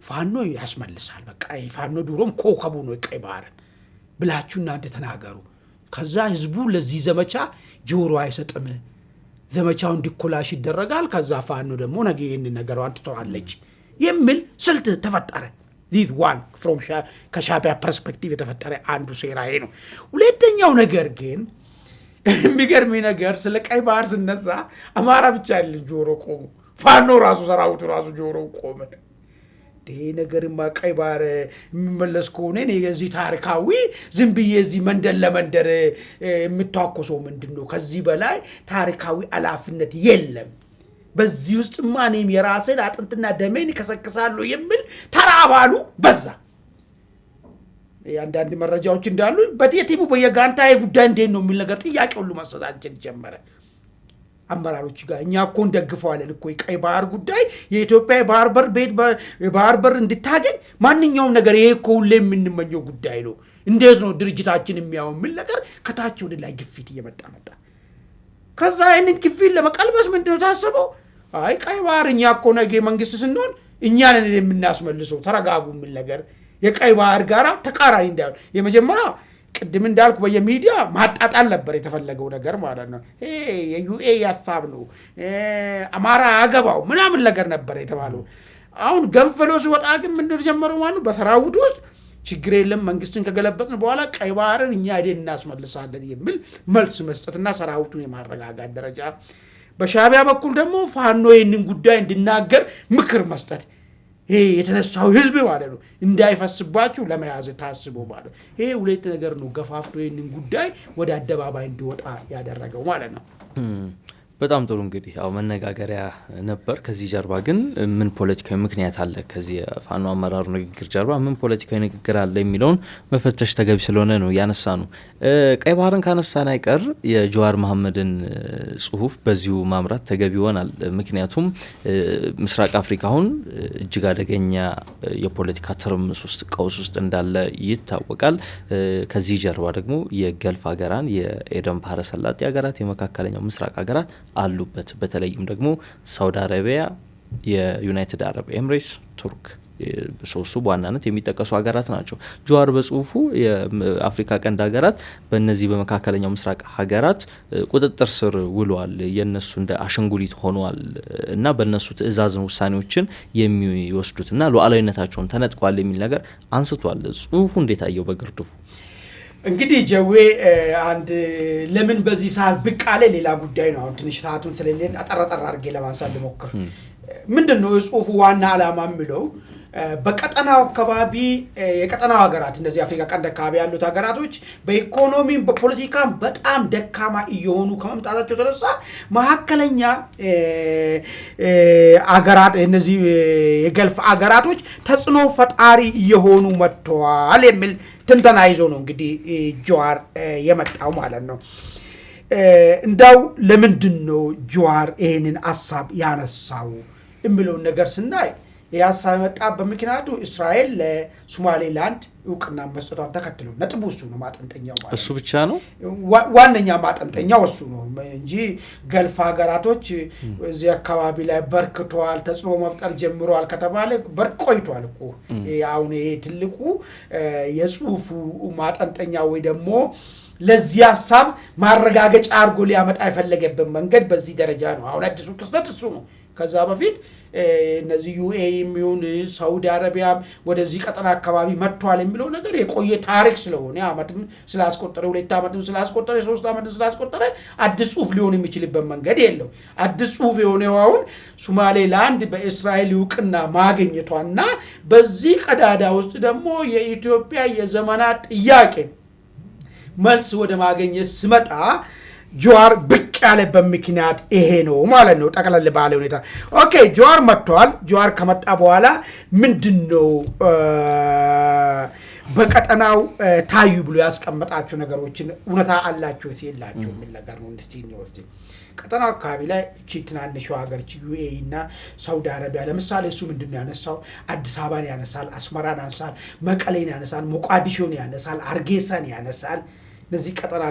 ፋኖ ያስመልሳል በቃ ፋኖ ዱሮም ኮከቡ ነው ቀይ ባህርን ብላችሁ እናንተ ተናገሩ። ከዛ ህዝቡ ለዚህ ዘመቻ ጆሮ አይሰጥም፣ ዘመቻው እንዲኮላሽ ይደረጋል። ከዛ ፋኖ ደግሞ ነገ ይሄንን ነገሯን ትተዋለች የሚል ስልት ተፈጠረ። this one from ከሻቢያ ፐርስፔክቲቭ የተፈጠረ አንዱ ሴራ ይሄ ነው። ሁለተኛው ነገር ግን የሚገርም ነገር ስለ ቀይ ባህር ሲነሳ አማራ ብቻ አይደለም ጆሮ ቆሙ፣ ፋኖ ራሱ ሰራዊቱ ራሱ ጆሮ ቆመ። ይሄ ነገርማ ቀይ ባህር የሚመለስ ከሆነ እኔ የዚህ ታሪካዊ ዝም ብዬ እዚህ መንደር ለመንደር የምታኮሰው ምንድነው? ከዚህ በላይ ታሪካዊ አላፍነት የለም። በዚህ ውስጥ ማንም የራስን አጥንትና ደሜን ይከሰክሳለሁ የሚል ተራባሉ በዛ። አንዳንድ መረጃዎች እንዳሉ በቴቲሙ በየጋንታ ጉዳይ እንዴት ነው የሚል ነገር ጥያቄ ሁሉ ማሰጣት ጀመረ አመራሮች ጋር። እኛ እኮ እንደግፈዋለን እኮ ቀይ ባህር ጉዳይ የኢትዮጵያ ባህር በር ቤት ባህር በር እንድታገኝ ማንኛውም ነገር ይሄ እኮ ሁሌ የምንመኘው ጉዳይ ነው። እንዴት ነው ድርጅታችን የሚያው ምን ነገር ከታች ወደ ላይ ግፊት እየመጣ መጣ። ከዛ አይነት ግፊት ለመቀልበስ ምንድነው ታሰበው? አይ ቀይ ባህር እኛ እኮ ነገ መንግስት ስንሆን እኛ ነን የምናስመልሰው ተረጋጉ ምን ነገር የቀይ ባህር ጋራ ተቃራኒ እንዳይሆን የመጀመሪያ ቅድም እንዳልኩ በየሚዲያ ማጣጣል ነበር የተፈለገው ነገር ማለት ነው። የዩኤ ሐሳብ ነው አማራ አገባው ምናምን ነገር ነበር የተባለው። አሁን ገንፈሎ ሲወጣ ግን ምን እንደጀመረው ማለት ነው በሰራዊት ውስጥ ችግር የለም መንግስትን ከገለበጥን በኋላ ቀይ ባህርን እኛ አይደን እናስመልሳለን የሚል መልስ መስጠትና ሰራዊቱን የማረጋጋት ደረጃ በሻዕቢያ በኩል ደግሞ ፋኖ ይህንን ጉዳይ እንዲናገር ምክር መስጠት ይሄ የተነሳው ህዝብ ማለት ነው እንዳይፈስባችሁ ለመያዝ ታስቦ ማለት ይሄ ሁለት ነገር ነው ገፋፍቶ ይህንን ጉዳይ ወደ አደባባይ እንዲወጣ ያደረገው ማለት ነው። በጣም ጥሩ እንግዲህ ያው መነጋገሪያ ነበር። ከዚህ ጀርባ ግን ምን ፖለቲካዊ ምክንያት አለ? ከዚህ ፋኖ አመራሩ ንግግር ጀርባ ምን ፖለቲካዊ ንግግር አለ የሚለውን መፈተሽ ተገቢ ስለሆነ ነው ያነሳ ነው። ቀይ ባህርን ካነሳን አይቀር የጀዋር መሐመድን ጽሁፍ በዚሁ ማምራት ተገቢ ይሆናል። ምክንያቱም ምስራቅ አፍሪካ አሁን እጅግ አደገኛ የፖለቲካ ትርምስ ውስጥ ቀውስ ውስጥ እንዳለ ይታወቃል። ከዚህ ጀርባ ደግሞ የገልፍ ሀገራን የኤደን ባህረ ሰላጤ ሀገራት የመካከለኛው ምስራቅ ሀገራት አሉበት። በተለይም ደግሞ ሳውዲ አረቢያ፣ የዩናይትድ አረብ ኤምሬትስ፣ ቱርክ ሶስቱ በዋናነት የሚጠቀሱ ሀገራት ናቸው። ጀዋር በጽሁፉ የአፍሪካ ቀንድ ሀገራት በእነዚህ በመካከለኛው ምስራቅ ሀገራት ቁጥጥር ስር ውለዋል፣ የነሱ እንደ አሸንጉሊት ሆነዋል እና በእነሱ ትዕዛዝ ውሳኔዎችን የሚወስዱት እና ሉዓላዊነታቸውን ተነጥቋል የሚል ነገር አንስቷል። ጽሁፉ እንዴት አየው በግርድፉ? እንግዲህ ጀዌ አንድ ለምን በዚህ ሰዓት ብቅ አለ ሌላ ጉዳይ ነው። አሁን ትንሽ ሰዓቱን ስለሌለን አጠራጠራ አድርጌ ለማንሳት ልሞክር። ምንድነው የጽሁፉ ዋና ዓላማ የሚለው በቀጠናው አካባቢ የቀጠናው ሀገራት እንደዚህ አፍሪካ ቀንድ አካባቢ ያሉት ሀገራቶች በኢኮኖሚም በፖለቲካም በጣም ደካማ እየሆኑ ከመምጣታቸው ተነሳ መካከለኛ ሀገራት እነዚህ የገልፍ ሀገራቶች ተጽዕኖ ፈጣሪ እየሆኑ መጥተዋል የሚል ትንተና ይዞ ነው እንግዲህ ጀዋር የመጣው ማለት ነው። እንዳው ለምንድን ነው ጀዋር ይሄንን ሐሳብ ያነሳው የሚለውን ነገር ስናይ የሐሳብ የመጣበት ምክንያቱ እስራኤል ለሶማሌላንድ እውቅና መስጠቷን ተከትሎ ነጥቡ እሱ ነው። ማጠንጠኛው ማለት እሱ ብቻ ነው ዋነኛ ማጠንጠኛው እሱ ነው እንጂ ገልፍ ሀገራቶች እዚህ አካባቢ ላይ በርክተዋል፣ ተጽዕኖ መፍጠር ጀምረዋል ከተባለ በርቆይቷል እኮ። አሁን ይሄ ትልቁ የጽሁፉ ማጠንጠኛ ወይ ደግሞ ለዚህ ሐሳብ ማረጋገጫ አድርጎ ሊያመጣ የፈለገበት መንገድ በዚህ ደረጃ ነው። አሁን አዲሱ ክስተት እሱ ነው። ከዛ በፊት እነዚህ ዩኤኢ የሚሆን ሳውዲ አረቢያ ወደዚህ ቀጠና አካባቢ መጥቷል የሚለው ነገር የቆየ ታሪክ ስለሆነ አመትም ስላስቆጠረ 2 አመትም ስላስቆጠረ 3 አመትም ስላስቆጠረ አዲስ ጽሁፍ ሊሆን የሚችልበት መንገድ የለው። አዲስ ጽሁፍ የሆነው አሁን ሶማሌላንድ በእስራኤል እውቅና ማግኘቷና በዚህ ቀዳዳ ውስጥ ደግሞ የኢትዮጵያ የዘመናት ጥያቄ መልስ ወደ ማግኘት ስመጣ ጀዋር ብቅ ያለበት ምክንያት ይሄ ነው ማለት ነው። ጠቅለል ባለ ሁኔታ ኦኬ ጀዋር መጥቷል። ጀዋር ከመጣ በኋላ ምንድነው በቀጠናው ታዩ ብሎ ያስቀመጣቸው ነገሮችን እውነታ አላቸው ሲላቸው ምን ነገር ነው እንደዚህ ነው ወስቲ ቀጠናው አካባቢ ላይ እቺ ትናንሽ ሀገር ዩኤኢ እና ሳውዲ አረቢያ ለምሳሌ እሱ ምንድነው ያነሳው አዲስ አበባን ያነሳል፣ አስመራን ያነሳል፣ መቀሌን ያነሳል፣ ሞቃዲሾን ያነሳል፣ አርጌሳን ያነሳል። እነዚህ ቀጠና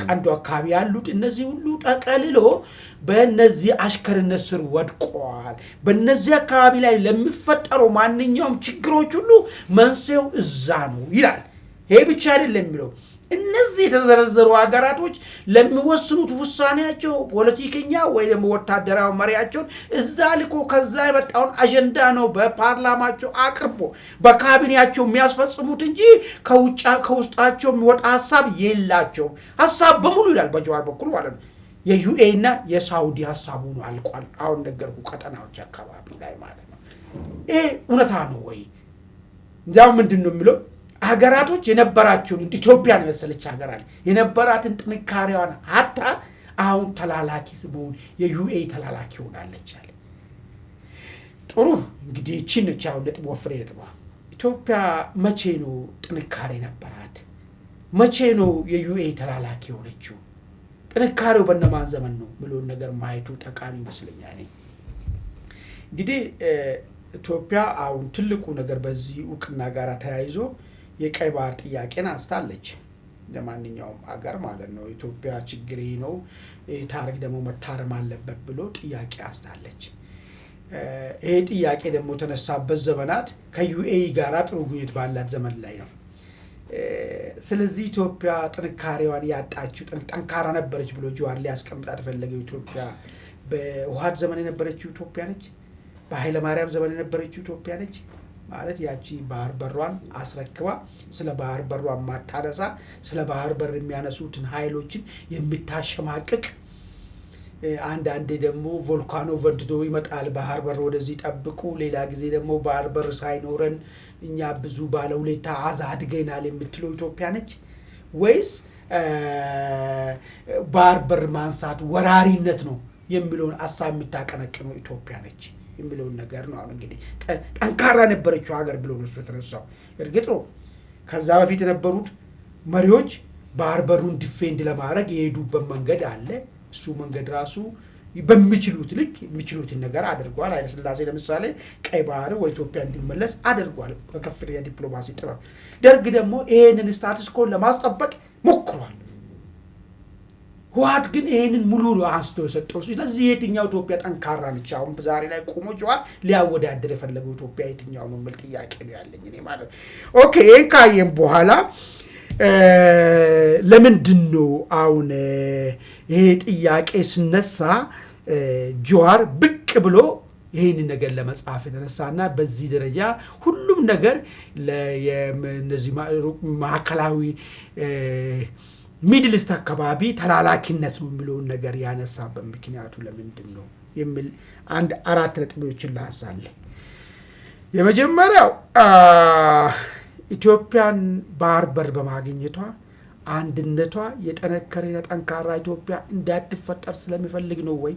ቀንዱ አካባቢ ያሉት እነዚህ ሁሉ ጠቀልሎ በእነዚህ አሽከርነት ስር ወድቋል። በእነዚህ አካባቢ ላይ ለሚፈጠረው ማንኛውም ችግሮች ሁሉ መንስኤው እዛ ነው ይላል። ይሄ ብቻ አይደለም የሚለው እነዚህ የተዘረዘሩ ሀገራቶች ለሚወስኑት ውሳኔያቸው ፖለቲከኛ ወይ ደግሞ ወታደራዊ መሪያቸውን እዛ ልኮ ከዛ የመጣውን አጀንዳ ነው በፓርላማቸው አቅርቦ በካቢኔያቸው የሚያስፈጽሙት እንጂ ከውስጣቸው የሚወጣ ሐሳብ የላቸው። ሐሳብ በሙሉ ይላል በጀዋር በኩል ማለት ነው የዩኤኢ እና የሳውዲ ሐሳቡ ነው አልቋል። አሁን ነገርኩ ቀጠናዎች አካባቢ ላይ ማለት ነው። ይሄ እውነታ ነው ወይ? እንዳው ምንድነው የሚለው ሀገራቶች የነበራቸውን ኢትዮጵያን የመሰለች ሀገር አለ የነበራትን ጥንካሬዋን አጣ አሁን ተላላኪ መሆን የዩኤኢ ተላላኪ ሆናለች አለ። ጥሩ እንግዲህ እቺን ቻው ነጥብ ወፍሬ ነጥብ ኢትዮጵያ መቼ ነው ጥንካሬ ነበራት? መቼ ነው የዩኤኢ ተላላኪ ሆነችው? ጥንካሬው በነማን ዘመን ነው ብሎን ነገር ማየቱ ጠቃሚ ይመስለኛል። እንግዲህ ኢትዮጵያ አሁን ትልቁ ነገር በዚህ እውቅና ጋር ተያይዞ የቀይ ባህር ጥያቄን አንስታለች። ለማንኛውም ሀገር ማለት ነው ኢትዮጵያ ችግር ነው ታሪክ ደግሞ መታረም አለበት ብሎ ጥያቄ አንስታለች። ይሄ ጥያቄ ደግሞ ተነሳበት ዘመናት ከዩኤኢ ጋር ጥሩ ግንኙነት ባላት ዘመን ላይ ነው። ስለዚህ ኢትዮጵያ ጥንካሬዋን ያጣችው ጠንካራ ነበረች ብሎ ጀዋር ሊያስቀምጣት ፈለገው። ኢትዮጵያ በውሃት ዘመን የነበረችው ኢትዮጵያ ነች፣ በኃይለ ማርያም ዘመን የነበረችው ኢትዮጵያ ነች ማለት ያቺ ባህር በሯን አስረክባ ስለ ባህር በሯን ማታነሳ ስለ ባህር በር የሚያነሱትን ኃይሎችን የምታሸማቅቅ አንዳንዴ ደግሞ ቮልካኖ ወንድዶ ይመጣል ባህር በር ወደዚህ ጠብቁ ሌላ ጊዜ ደግሞ ባህር በር ሳይኖረን እኛ ብዙ ባለውለታ አዛድገናል የምትለው ኢትዮጵያ ነች ወይስ ባህር በር ማንሳት ወራሪነት ነው የሚለውን ሐሳብ የምታቀነቅነው ኢትዮጵያ ነች የሚለውን ነገር ነው? አሁን እንግዲህ ጠንካራ ነበረችው ሀገር ብሎ ነው የተነሳው። እርግጥ ነው ከዛ በፊት የነበሩት መሪዎች ባህር በሩን ዲፌንድ ለማድረግ የሄዱበት መንገድ አለ። እሱ መንገድ ራሱ በሚችሉት ልክ የሚችሉትን ነገር አድርጓል። ኃይለ ሥላሴ ለምሳሌ ቀይ ባህር ወደ ኢትዮጵያ እንዲመለስ አድርጓል በከፍተኛ ዲፕሎማሲ ጥበብ። ደርግ ደግሞ ይሄንን ስታትስ ኮ ለማስጠበቅ ሞክሯል። ህወሓት ግን ይሄንን ሙሉ አንስቶ የሰጠው። ስለዚህ የትኛው ኢትዮጵያ ጠንካራ ነች? አሁን ዛሬ ላይ ቆሞ ጀዋር ሊያወዳድር የፈለገው ኢትዮጵያ የትኛው ነው የሚል ጥያቄ ነው ያለኝ እኔ ማለት ነው። ኦኬ ይሄን ካየን በኋላ ለምንድን ነው አሁን ይሄ ጥያቄ ስነሳ ጀዋር ብቅ ብሎ ይሄን ነገር ለመጻፍ የተነሳና በዚህ ደረጃ ሁሉም ነገር ለነዚህ ማዕከላዊ ሚድል ኢስት አካባቢ ተላላኪነት ነው የሚለውን ነገር ያነሳበት ምክንያቱ ለምንድን ነው የሚል አንድ አራት ነጥቦችን ላንሳለን። የመጀመሪያው ኢትዮጵያን ባህር በር በማግኘቷ አንድነቷ የጠነከረ ጠንካራ ኢትዮጵያ እንዳትፈጠር ስለሚፈልግ ነው ወይ?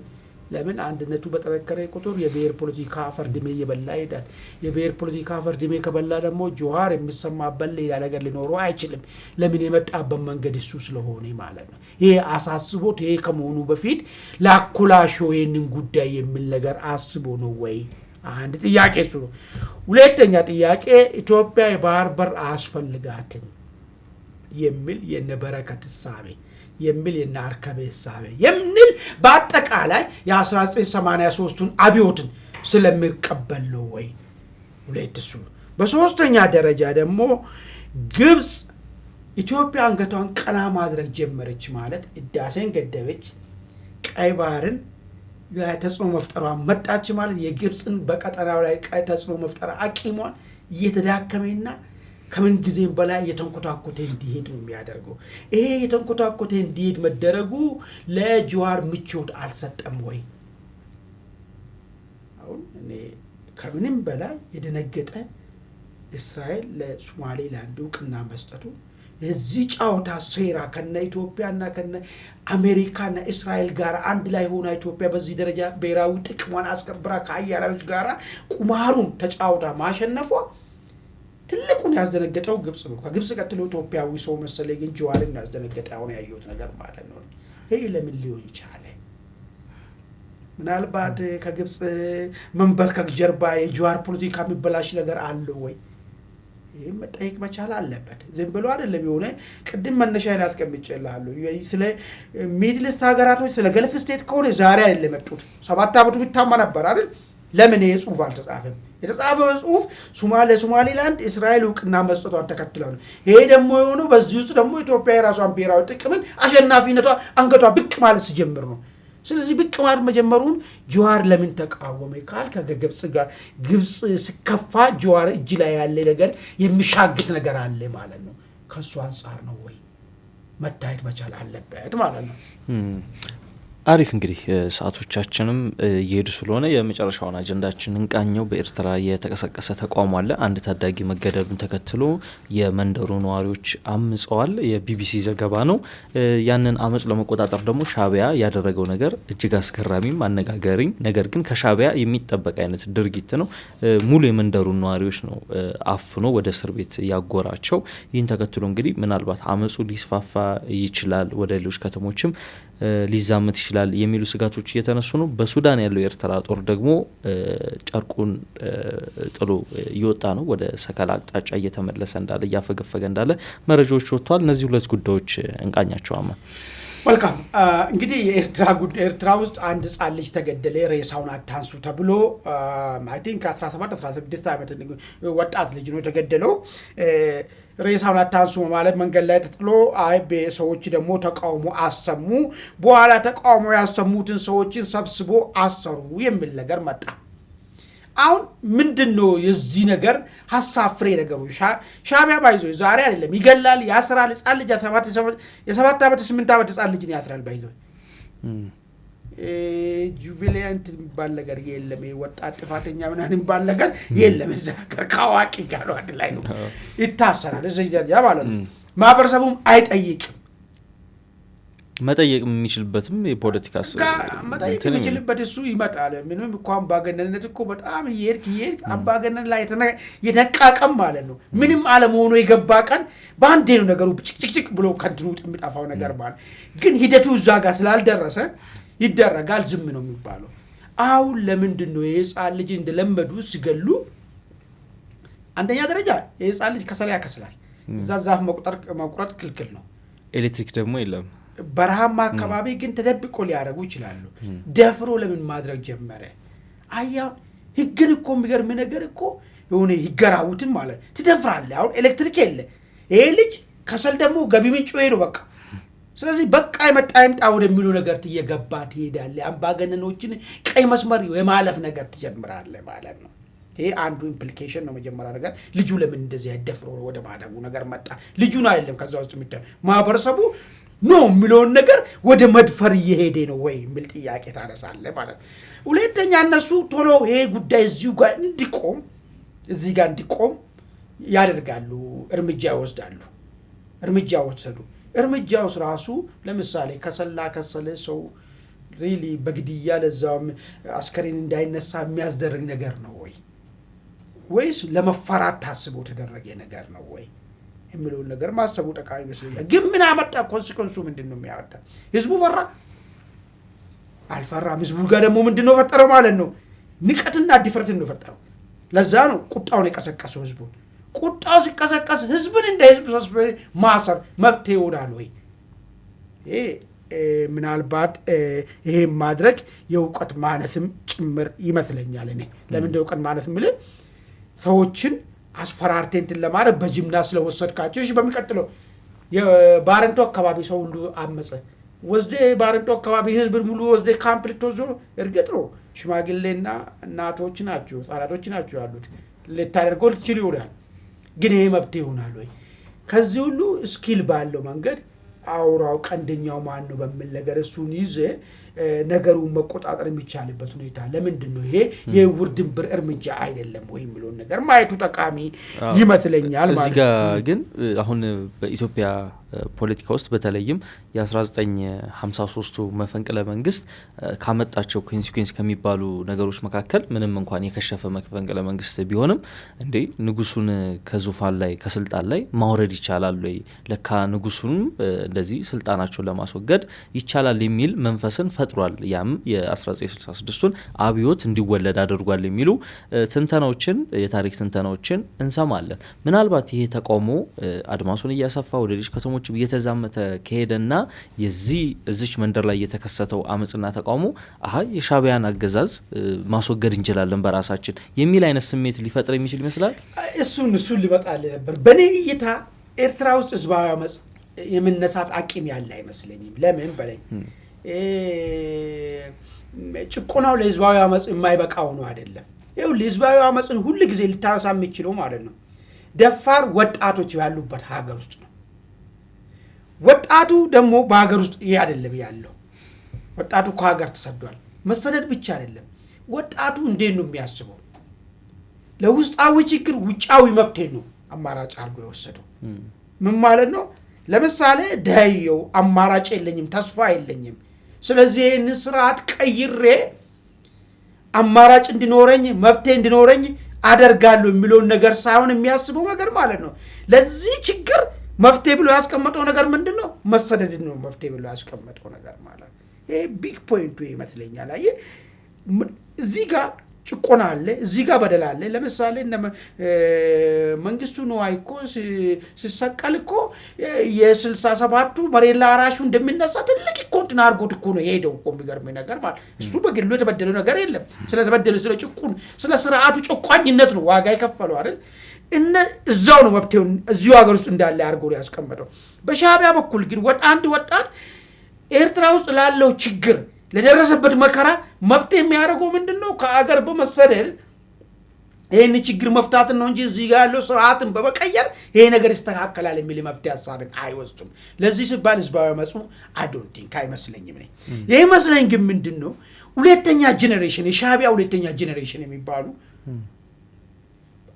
ለምን አንድነቱ በጠነከረ ቁጥር የብሔር ፖለቲካ ፈርድሜ እየበላ ይሄዳል። የብሔር ፖለቲካ ፈርድሜ ከበላ ደግሞ ጀዋር የሚሰማበት ሌላ ነገር ሊኖረው አይችልም። ለምን የመጣበት መንገድ እሱ ስለሆነ ማለት ነው። ይሄ አሳስቦት ይሄ ከመሆኑ በፊት ላኮላሾ ይሄንን ጉዳይ የሚል ነገር አስቦ ነው ወይ? አንድ ጥያቄ እሱ ነው። ሁለተኛ ጥያቄ ኢትዮጵያ የባህር በር አያስፈልጋትም የሚል የነበረከት ሳቤ የሚል የናርከበ ሳቤ የሚል በአጠቃላይ የ1983ን አብዮትን ስለሚቀበል ነው ወይ? ሁለት እሱ። በሶስተኛ ደረጃ ደግሞ ግብጽ ኢትዮጵያ አንገቷን ቀና ማድረግ ጀመረች ማለት ህዳሴን ገደበች፣ ቀይ ባህርን ተጽዕኖ መፍጠሯን መጣች ማለት የግብጽን በቀጠናው ላይ ተጽዕኖ መፍጠር አቂሟን እየተዳከመና ከምን ጊዜም በላይ የተንኮታኮተ እንዲሄድ ነው የሚያደርገው። ይሄ የተንኮታኮተ እንዲሄድ መደረጉ ለጀዋር ምቾት አልሰጠም ወይ? አሁን እኔ ከምንም በላይ የደነገጠ እስራኤል ለሶማሌላንድ እውቅና መስጠቱ የዚህ ጫወታ ሴራ ከነ ኢትዮጵያና ከነ አሜሪካና እስራኤል ጋር አንድ ላይ ሆና ኢትዮጵያ በዚህ ደረጃ ብሔራዊ ጥቅሟን አስከብራ ከአያላኖች ጋር ቁማሩን ተጫውታ ማሸነፏ ትልቁን ያስደነገጠው ግብጽ ነው። ከግብጽ ቀጥሎ ኢትዮጵያዊ ሰው መሰለኝ ግን ጀዋርን ያስደነገጠ አሁን ያየሁት ነገር ማለት ነው። ይሄ ለምን ሊሆን ቻለ? ምናልባት ከግብጽ መንበርከክ ጀርባ የጀዋር ፖለቲካ የሚበላሽ ነገር አለ ወይ? ይሄ መጠየቅ መቻል አለበት። ዝም ብሎ አይደለም የሆነ ቅድም መነሻ ላይ አስቀምጬልሃለሁ ስለ ሚድል ኢስት ሀገራቶች ስለ ገልፍ ስቴት ከሆነ ዛሬ አይደለም የመጡት 7 ዓመቱ ቢታማ ነበር አይደል? ለምን ይሄ ጽሁፍ አልተጻፈም? የተጻፈው ጽሁፍ ሶማሌላንድ እስራኤል እውቅና መስጠቷን ተከትለው ነው። ይሄ ደግሞ የሆነው በዚህ ውስጥ ደግሞ ኢትዮጵያ የራሷን ብሔራዊ ጥቅምን አሸናፊነቷ አንገቷ ብቅ ማለት ሲጀምር ነው። ስለዚህ ብቅ ማለት መጀመሩን ጀዋር ለምን ተቃወመ ካል ከግብጽ ጋር ግብጽ ሲከፋ ጀዋር እጅ ላይ ያለ ነገር የሚሻግት ነገር አለ ማለት ነው። ከሱ አንፃር ነው ወይ መታየት መቻል አለበት ማለት ነው። አሪፍ እንግዲህ ሰዓቶቻችንም እየሄዱ ስለሆነ የመጨረሻውን አጀንዳችን እንቃኘው። በኤርትራ የተቀሰቀሰ ተቃውሞ አለ። አንድ ታዳጊ መገደሉን ተከትሎ የመንደሩ ነዋሪዎች አምጸዋል። የቢቢሲ ዘገባ ነው። ያንን አመጽ ለመቆጣጠር ደግሞ ሻዕቢያ ያደረገው ነገር እጅግ አስገራሚም አነጋጋሪም ነገር ግን ከሻዕቢያ የሚጠበቅ አይነት ድርጊት ነው። ሙሉ የመንደሩ ነዋሪዎች ነው አፍኖ ወደ እስር ቤት ያጎራቸው። ይህን ተከትሎ እንግዲህ ምናልባት አመጹ ሊስፋፋ ይችላል፣ ወደ ሌሎች ከተሞችም ሊዛመት ይችላል የሚሉ ስጋቶች እየተነሱ ነው። በሱዳን ያለው የኤርትራ ጦር ደግሞ ጨርቁን ጥሎ እየወጣ ነው፣ ወደ ሰከላ አቅጣጫ እየተመለሰ እንዳለ እያፈገፈገ እንዳለ መረጃዎች ወጥተዋል። እነዚህ ሁለት ጉዳዮች እንቃኛቸው። መልካም እንግዲህ ኤርትራ ውስጥ አንድ ህጻን ልጅ ተገደለ ሬሳውን አታንሱ ተብሎ አይ ቲንክ 17 16 ዓመት ወጣት ልጅ ነው ተገደለው ሬሳውን አታንሱ ማለት መንገድ ላይ ተጥሎ ሰዎች ደግሞ ተቃውሞ አሰሙ በኋላ ተቃውሞ ያሰሙትን ሰዎችን ሰብስቦ አሰሩ የሚል ነገር መጣ አሁን ምንድነው የዚህ ነገር ሐሳብ ፍሬ ነገሩ ሻቢያ ባይዞ ዛሬ አይደለም ይገላል ያስራል ህጻን ልጅ 7 ዓመት 8 ዓመት ህጻን ልጅ ያስራል ባይዞ ጁቬሊያንት የሚባል ነገር የለም ወጣት ጥፋተኛ ምናምን የሚባል ነገር የለም እዛ ከአዋቂ ጋር አንድ ላይ ነው ይታሰራል እዚህ ያ ማለት ነው ማህበረሰቡም አይጠይቅም መጠየቅ የሚችልበትም የፖለቲካ መጠየቅ የሚችልበት እሱ ይመጣል ምንም እንኳን ባገነንነት እኮ በጣም ይሄድ አባገነን ላይ የተነቃቀም ማለት ነው ምንም አለመሆኑ የገባ ቀን በአንዴ ነው ነገሩ ጭቅጭቅ ብሎ ከንትኑ የሚጣፋው ነገር ማለት ግን ሂደቱ እዛ ጋር ስላልደረሰ ይደረጋል ዝም ነው የሚባለው አሁን ለምንድን ነው የህፃን ልጅ እንደለመዱ ሲገሉ አንደኛ ደረጃ የህፃን ልጅ ከሰል ያከስላል እዛ ዛፍ መቁረጥ ክልክል ነው ኤሌክትሪክ ደግሞ የለም በረሃማ አካባቢ ግን ተደብቆ ሊያረጉ ይችላሉ ደፍሮ ለምን ማድረግ ጀመረ አያው ህግን እኮ የሚገርም ነገር እኮ የሆነ ይገራውትን ማለት ትደፍራለህ አሁን ኤሌክትሪክ የለ ይሄ ልጅ ከሰል ደግሞ ገቢ ምንጭ ሄዶ በቃ ስለዚህ በቃ ይመጣ ወደሚሉ ነገር ትየገባ ትሄዳለህ አምባገነኖችን ቀይ መስመር የማለፍ ነገር ትጀምራለህ ማለት ነው ይሄ አንዱ ኢምፕሊኬሽን ነው መጀመሪያ ነገር ልጁ ለምን እንደዚህ ያደፍሮ ወደ ማደጉ ነገር መጣ ልጁን አይደለም ከዛ ውስጥ ማህበረሰቡ ነው ሚሊዮን ነገር ወደ መድፈር እየሄደ ነው ወይ ሚል ጥያቄ ታነሳለህ ማለት ሁለተኛ እነሱ ቶሎ ይሄ ጉዳይ እዚሁ ጋር እንዲቆም እዚህ ጋር እንዲቆም ያደርጋሉ እርምጃ ይወስዳሉ እርምጃ ወሰዱ እርምጃው ራሱ ለምሳሌ ከሰለ ሰው ሪሊ በግድያ ለዛም አስከሬን እንዳይነሳ የሚያስደርግ ነገር ነው ወይስ ለመፈራት ታስቦ ተደረገ ነገር ነው ወይ የሚለው ነገር ማሰቡ ጠቃሚ ይመስላል ግን ምን አመጣ ኮንሲኩዌንሱ ምንድነው የሚያወጣ ህዝቡ ፈራ አልፈራም ህዝቡ ጋር ደግሞ ምንድነው ፈጠረው ማለት ነው ንቀትና ዲፍረት ነው ፈጠረው ለዛ ነው ቁጣውን የቀሰቀሰው ህዝቡ ቁጣው ሲቀሰቀስ ህዝብን እንደ ህዝብ ሰስበ ማሰር መብት ይሆናል ወይ ምናልባት ይሄ ማድረግ የውቀት ማነስም ጭምር ይመስለኛል እኔ ለምን የውቀት ማነስ ምለ ሰዎችን አስፈራርቴንትን ለማድረግ በጅምላ ስለወሰድካቸው እሺ በሚቀጥለው የባረንቶ አካባቢ ሰው ሁሉ አመፀ ወዝዴ ባረንቶ አካባቢ ህዝብ ሙሉ ወዝዴ ካምፕ ልትወዞ እርግጥ ነው ሽማግሌና እናቶች ናቸው ጻላቶች ናቸው ያሉት ለታደርገው ልትችል ይሆናል ግን ይሄ መብት ይሆናል ወይ ከዚህ ሁሉ ስኪል ባለው መንገድ አውራው ቀንደኛው ማን ነው በሚል ነገር እሱን ይዘ ነገሩን መቆጣጠር የሚቻልበት ሁኔታ ለምንድን ነው ይሄ የውርድንብር እርምጃ አይደለም ወይ የሚለው ነገር ማየቱ ጠቃሚ ይመስለኛል ማለት ነው እዚህ ጋር ግን አሁን በኢትዮጵያ ፖለቲካ ውስጥ በተለይም የ1953 መፈንቅለ መንግስት ካመጣቸው ኮንሲኩዌንስ ከሚባሉ ነገሮች መካከል ምንም እንኳን የከሸፈ መፈንቅለ መንግስት ቢሆንም እንዴ ንጉሱን ከዙፋን ላይ ከስልጣን ላይ ማውረድ ይቻላል ወይ ለካ ንጉሱን እንደዚህ ስልጣናቸውን ለማስወገድ ይቻላል የሚል መንፈስን ፈጥሯል ያም የ1966ን አብዮት እንዲወለድ አድርጓል የሚሉ ትንተናዎችን የታሪክ ትንተናዎችን እንሰማለን ምናልባት ይሄ ተቃውሞ አድማሱን እያሰፋ ወደ ሌሎች ከተሞች እየተዛመተ ከሄደና እዚች መንደር ላይ የተከሰተው አመጽና ተቃውሞ የሻቢያን አገዛዝ ማስወገድ እንችላለን በራሳችን የሚል አይነት ስሜት ሊፈጥር የሚችል ይመስላል እሱን ሊመጣል ነበር በኔ እይታ ኤርትራ ውስጥ ህዝባዊ አመጽ የምንነሳት አቂም ያለ አይመስለኝም ለምን በለኝ ጭቆናው ለህዝባዊ አመጽ የማይበቃው ነው አይደለም ይሄው ለህዝባዊ አመጽን ሁሉ ጊዜ ሊታረሳ የሚችለው ማለት ነው ደፋር ወጣቶች ያሉበት ሀገር ውስጥ ነው ወጣቱ ደግሞ በሀገር ውስጥ ይሄ አይደለም ያለው ወጣቱ ከሀገር ተሰዷል መሰደድ ብቻ አይደለም ወጣቱ እንዴት ነው የሚያስበው ለውስጣዊ ችግር ውጫዊ መብት ነው አማራጭ አድርጎ የወሰደው ምን ማለት ነው ለምሳሌ ደህየው አማራጭ የለኝም ተስፋ የለኝም ስለዚህ ይህን ስርዓት ቀይሬ አማራጭ እንዲኖረኝ መብቴ እንዲኖረኝ አደርጋለሁ የሚለው ነገር ሳይሆን የሚያስበው ነገር ማለት ነው ለዚህ ችግር መፍትሄ ብሎ ያስቀመጠው ነገር ምንድነው መሰደድ ነው መፍትሄ ብሎ ያስቀመጠው ነገር ማለት ይሄ ቢግ ፖይንቱ ይመስለኛል እዚህ ጋር ጭቆና አለ፣ እዚህ ጋር በደል አለ። ለምሳሌ መንግስቱ ነዋይ እኮ ሲሰቀል እኮ የ67ቱ መሬት ላራሹ እንደሚነሳ ትልቅ ኮንቲና አርጎት እኮ ነው የሄደው እኮ። የሚገርም ነገር ማለት እሱ በግሉ የተበደለው ነገር የለም። ስለተበደለ ስለ ጭቁን ስለ ስርዓቱ ጨቋኝነት ነው ዋጋ የከፈለው አይደል? እዛው ነው መብቴውን እዚሁ ሀገር ውስጥ እንዳለ አርጎ ነው ያስቀመጠው። በሻዕቢያ በኩል ግን አንድ ወጣት ኤርትራ ውስጥ ላለው ችግር ለደረሰበት መከራ መብት የሚያደርገው ምንድነው? ከአገር በመሰደድ ይሄን ችግር መፍታት ነው እንጂ እዚህ ጋር ያለው ስርዓትን በመቀየር ይሄ ነገር ይስተካከላል የሚል መብት ሐሳብን አይወስዱም። ለዚህ ሲባል ህዝባዊ መጽ አይ ዶንት ቲንክ አይመስለኝም። ይሄ መስለኝ ግን ምንድነው ሁለተኛ ጄኔሬሽን የሻዕቢያ ሁለተኛ ጄኔሬሽን የሚባሉ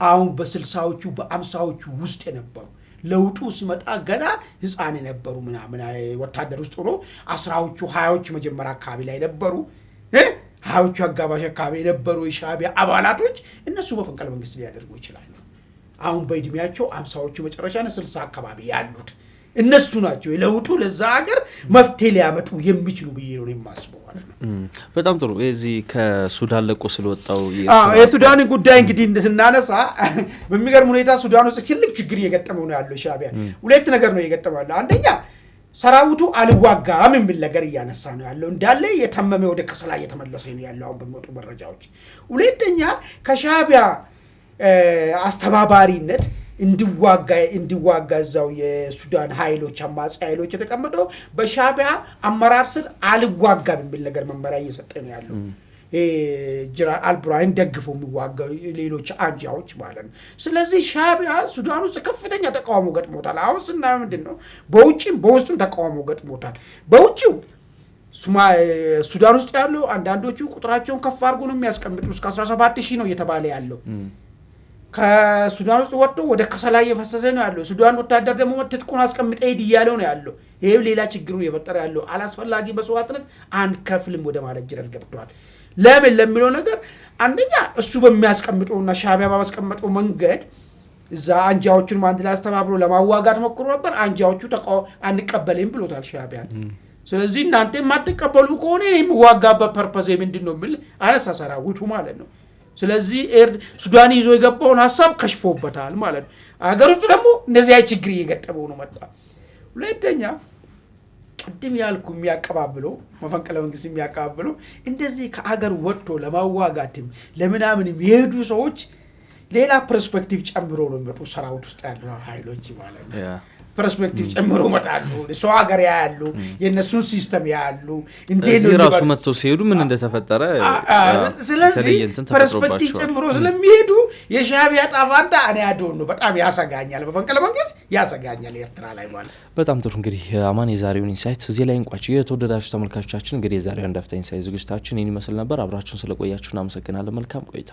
አሁን በ60ዎቹ በ50ዎቹ ውስጥ የነበሩ ለውጡ ሲመጣ ገና ህፃን የነበሩ ምናምን ወታደር ውስጥ ሆኖ 10ዎቹ 20ዎቹ መጀመሪያ አካባቢ ላይ ነበሩ 20ዎቹ አጋባሽ አካባቢ የነበሩ የሻዕቢያ አባላቶች እነሱ መፈንቅለ መንግስት ሊያደርጉ ይችላሉ። አሁን በእድሜያቸው 50ዎቹ መጨረሻና 60 አካባቢ ያሉት እነሱ ናቸው የለውጡ ለዛ ሀገር መፍትሄ ሊያመጡ የሚችሉ ብዬ ነው የማስበው። በጣም ጥሩ። እዚህ ከሱዳን ለቆ ስለወጣው የሱዳን ጉዳይ እንግዲህ እንደስናነሳ በሚገርም ሁኔታ ሱዳን ውስጥ ትልቅ ችግር እየገጠመው ነው ያለው ሻዕቢያ። ሁለት ነገር ነው እየገጠመው ያለው። አንደኛ ሰራዊቱ አልዋጋም የሚል ነገር እያነሳ ነው ያለው። እንዳለ የተመመ ወደ ከሰላ እየተመለሰ ነው ያለው አሁን በሚወጡ መረጃዎች። ሁለተኛ ከሻዕቢያ አስተባባሪነት እንዲዋጋ እዛው የሱዳን ኃይሎች አማጺ ኃይሎች የተቀመጠው በሻዕቢያ አመራር ስር አልዋጋም የሚል ነገር መመሪያ እየሰጠ ነው ያለው። ጀነራል አልቡርሃን ደግፈው የሚዋጋው ሌሎች አንጃዎች ማለት ነው። ስለዚህ ሻዕቢያ ሱዳን ውስጥ ከፍተኛ ተቃውሞ ገጥሞታል። አሁን ስናየው ምንድነው በውጭም በውስጥም ተቃውሞ ገጥሞታል። በውጭው ሱዳን ውስጥ ያለው አንዳንዶቹ ቁጥራቸውን ከፍ አድርጎ ነው የሚያስቀምጡ እስከ 17000 ነው እየተባለ ያለው። ከሱዳን ውስጥ ወጥቶ ወደ ከሰላ እየፈሰሰ ነው ያለው። ሱዳን ወታደር ደግሞ ትጥቁን አስቀምጠ ሄድ እያለው ነው ያለው። ይሄ ሌላ ችግሩ እየፈጠረ ያለው አላስፈላጊ መስዋዕትነት አንከፍልም ወደ ማለት ጅረት ገብቷል። ለምን ለሚለው ነገር አንደኛ እሱ በሚያስቀምጠውና ሻዕቢያ ባስቀመጠው መንገድ እዛ አንጃዎቹን አንድ ላይ አስተባብሮ ለማዋጋት ሞክሮ ነበር። አንጃዎቹ አንቀበልም ብሎታል ሻዕቢያ። ስለዚህ እናንተ የማትቀበሉ ከሆነ እኔ የምዋጋበት ፐርፐዝ ምንድነው የሚል አነሳ ሰራዊቱ ማለት ነው። ስለዚህ ሱዳን ይዞ የገባውን ሐሳብ ከሽፎበታል ማለት ነው። አገር ውስጥ ደግሞ እንደዚህ አይ ችግር እየገጠመው ነው መጣ። ሁለተኛ ቅድም ያልኩ የሚያቀባብለው መፈንቅለ መንግስት የሚያቀባብለው እንደዚህ ከአገር ወጥቶ ለማዋጋትም ለምናምን የሚሄዱ ሰዎች ሌላ ፐርስፔክቲቭ ጨምሮ ነው የሚመጡ ሰራዊት ውስጥ ያሉ ኃይሎች ማለት ነው። ፐርስፔክቲቭ ጨምሮ መጣሉ ሰው ሀገር ያያሉ የነሱን ሲስተም ያያሉ እንዴት ነው ራሱ መጥተው ሲሄዱ ምን እንደተፈጠረ ስለዚህ ፐርስፔክቲቭ ጨምሮ ስለሚሄዱ የሻዕቢያ ጣፋንታ እኔ አዶን ነው በጣም ያሰጋኛል። በፈንቅለ መንግስት ያሰጋኛል ኤርትራ ላይ ማለት። በጣም ጥሩ እንግዲህ አማን የዛሬውን ኢንሳይት እዚህ ላይ እንቋጭ። የተወደዳችሁ ተመልካቾቻችን እንግዲህ የዛሬው አንድ አፍታ ኢንሳይት ዝግጅታችን ይህን ይመስል ነበር። አብራችሁን ስለቆያችሁ እናመሰግናለን። መልካም ቆይታ።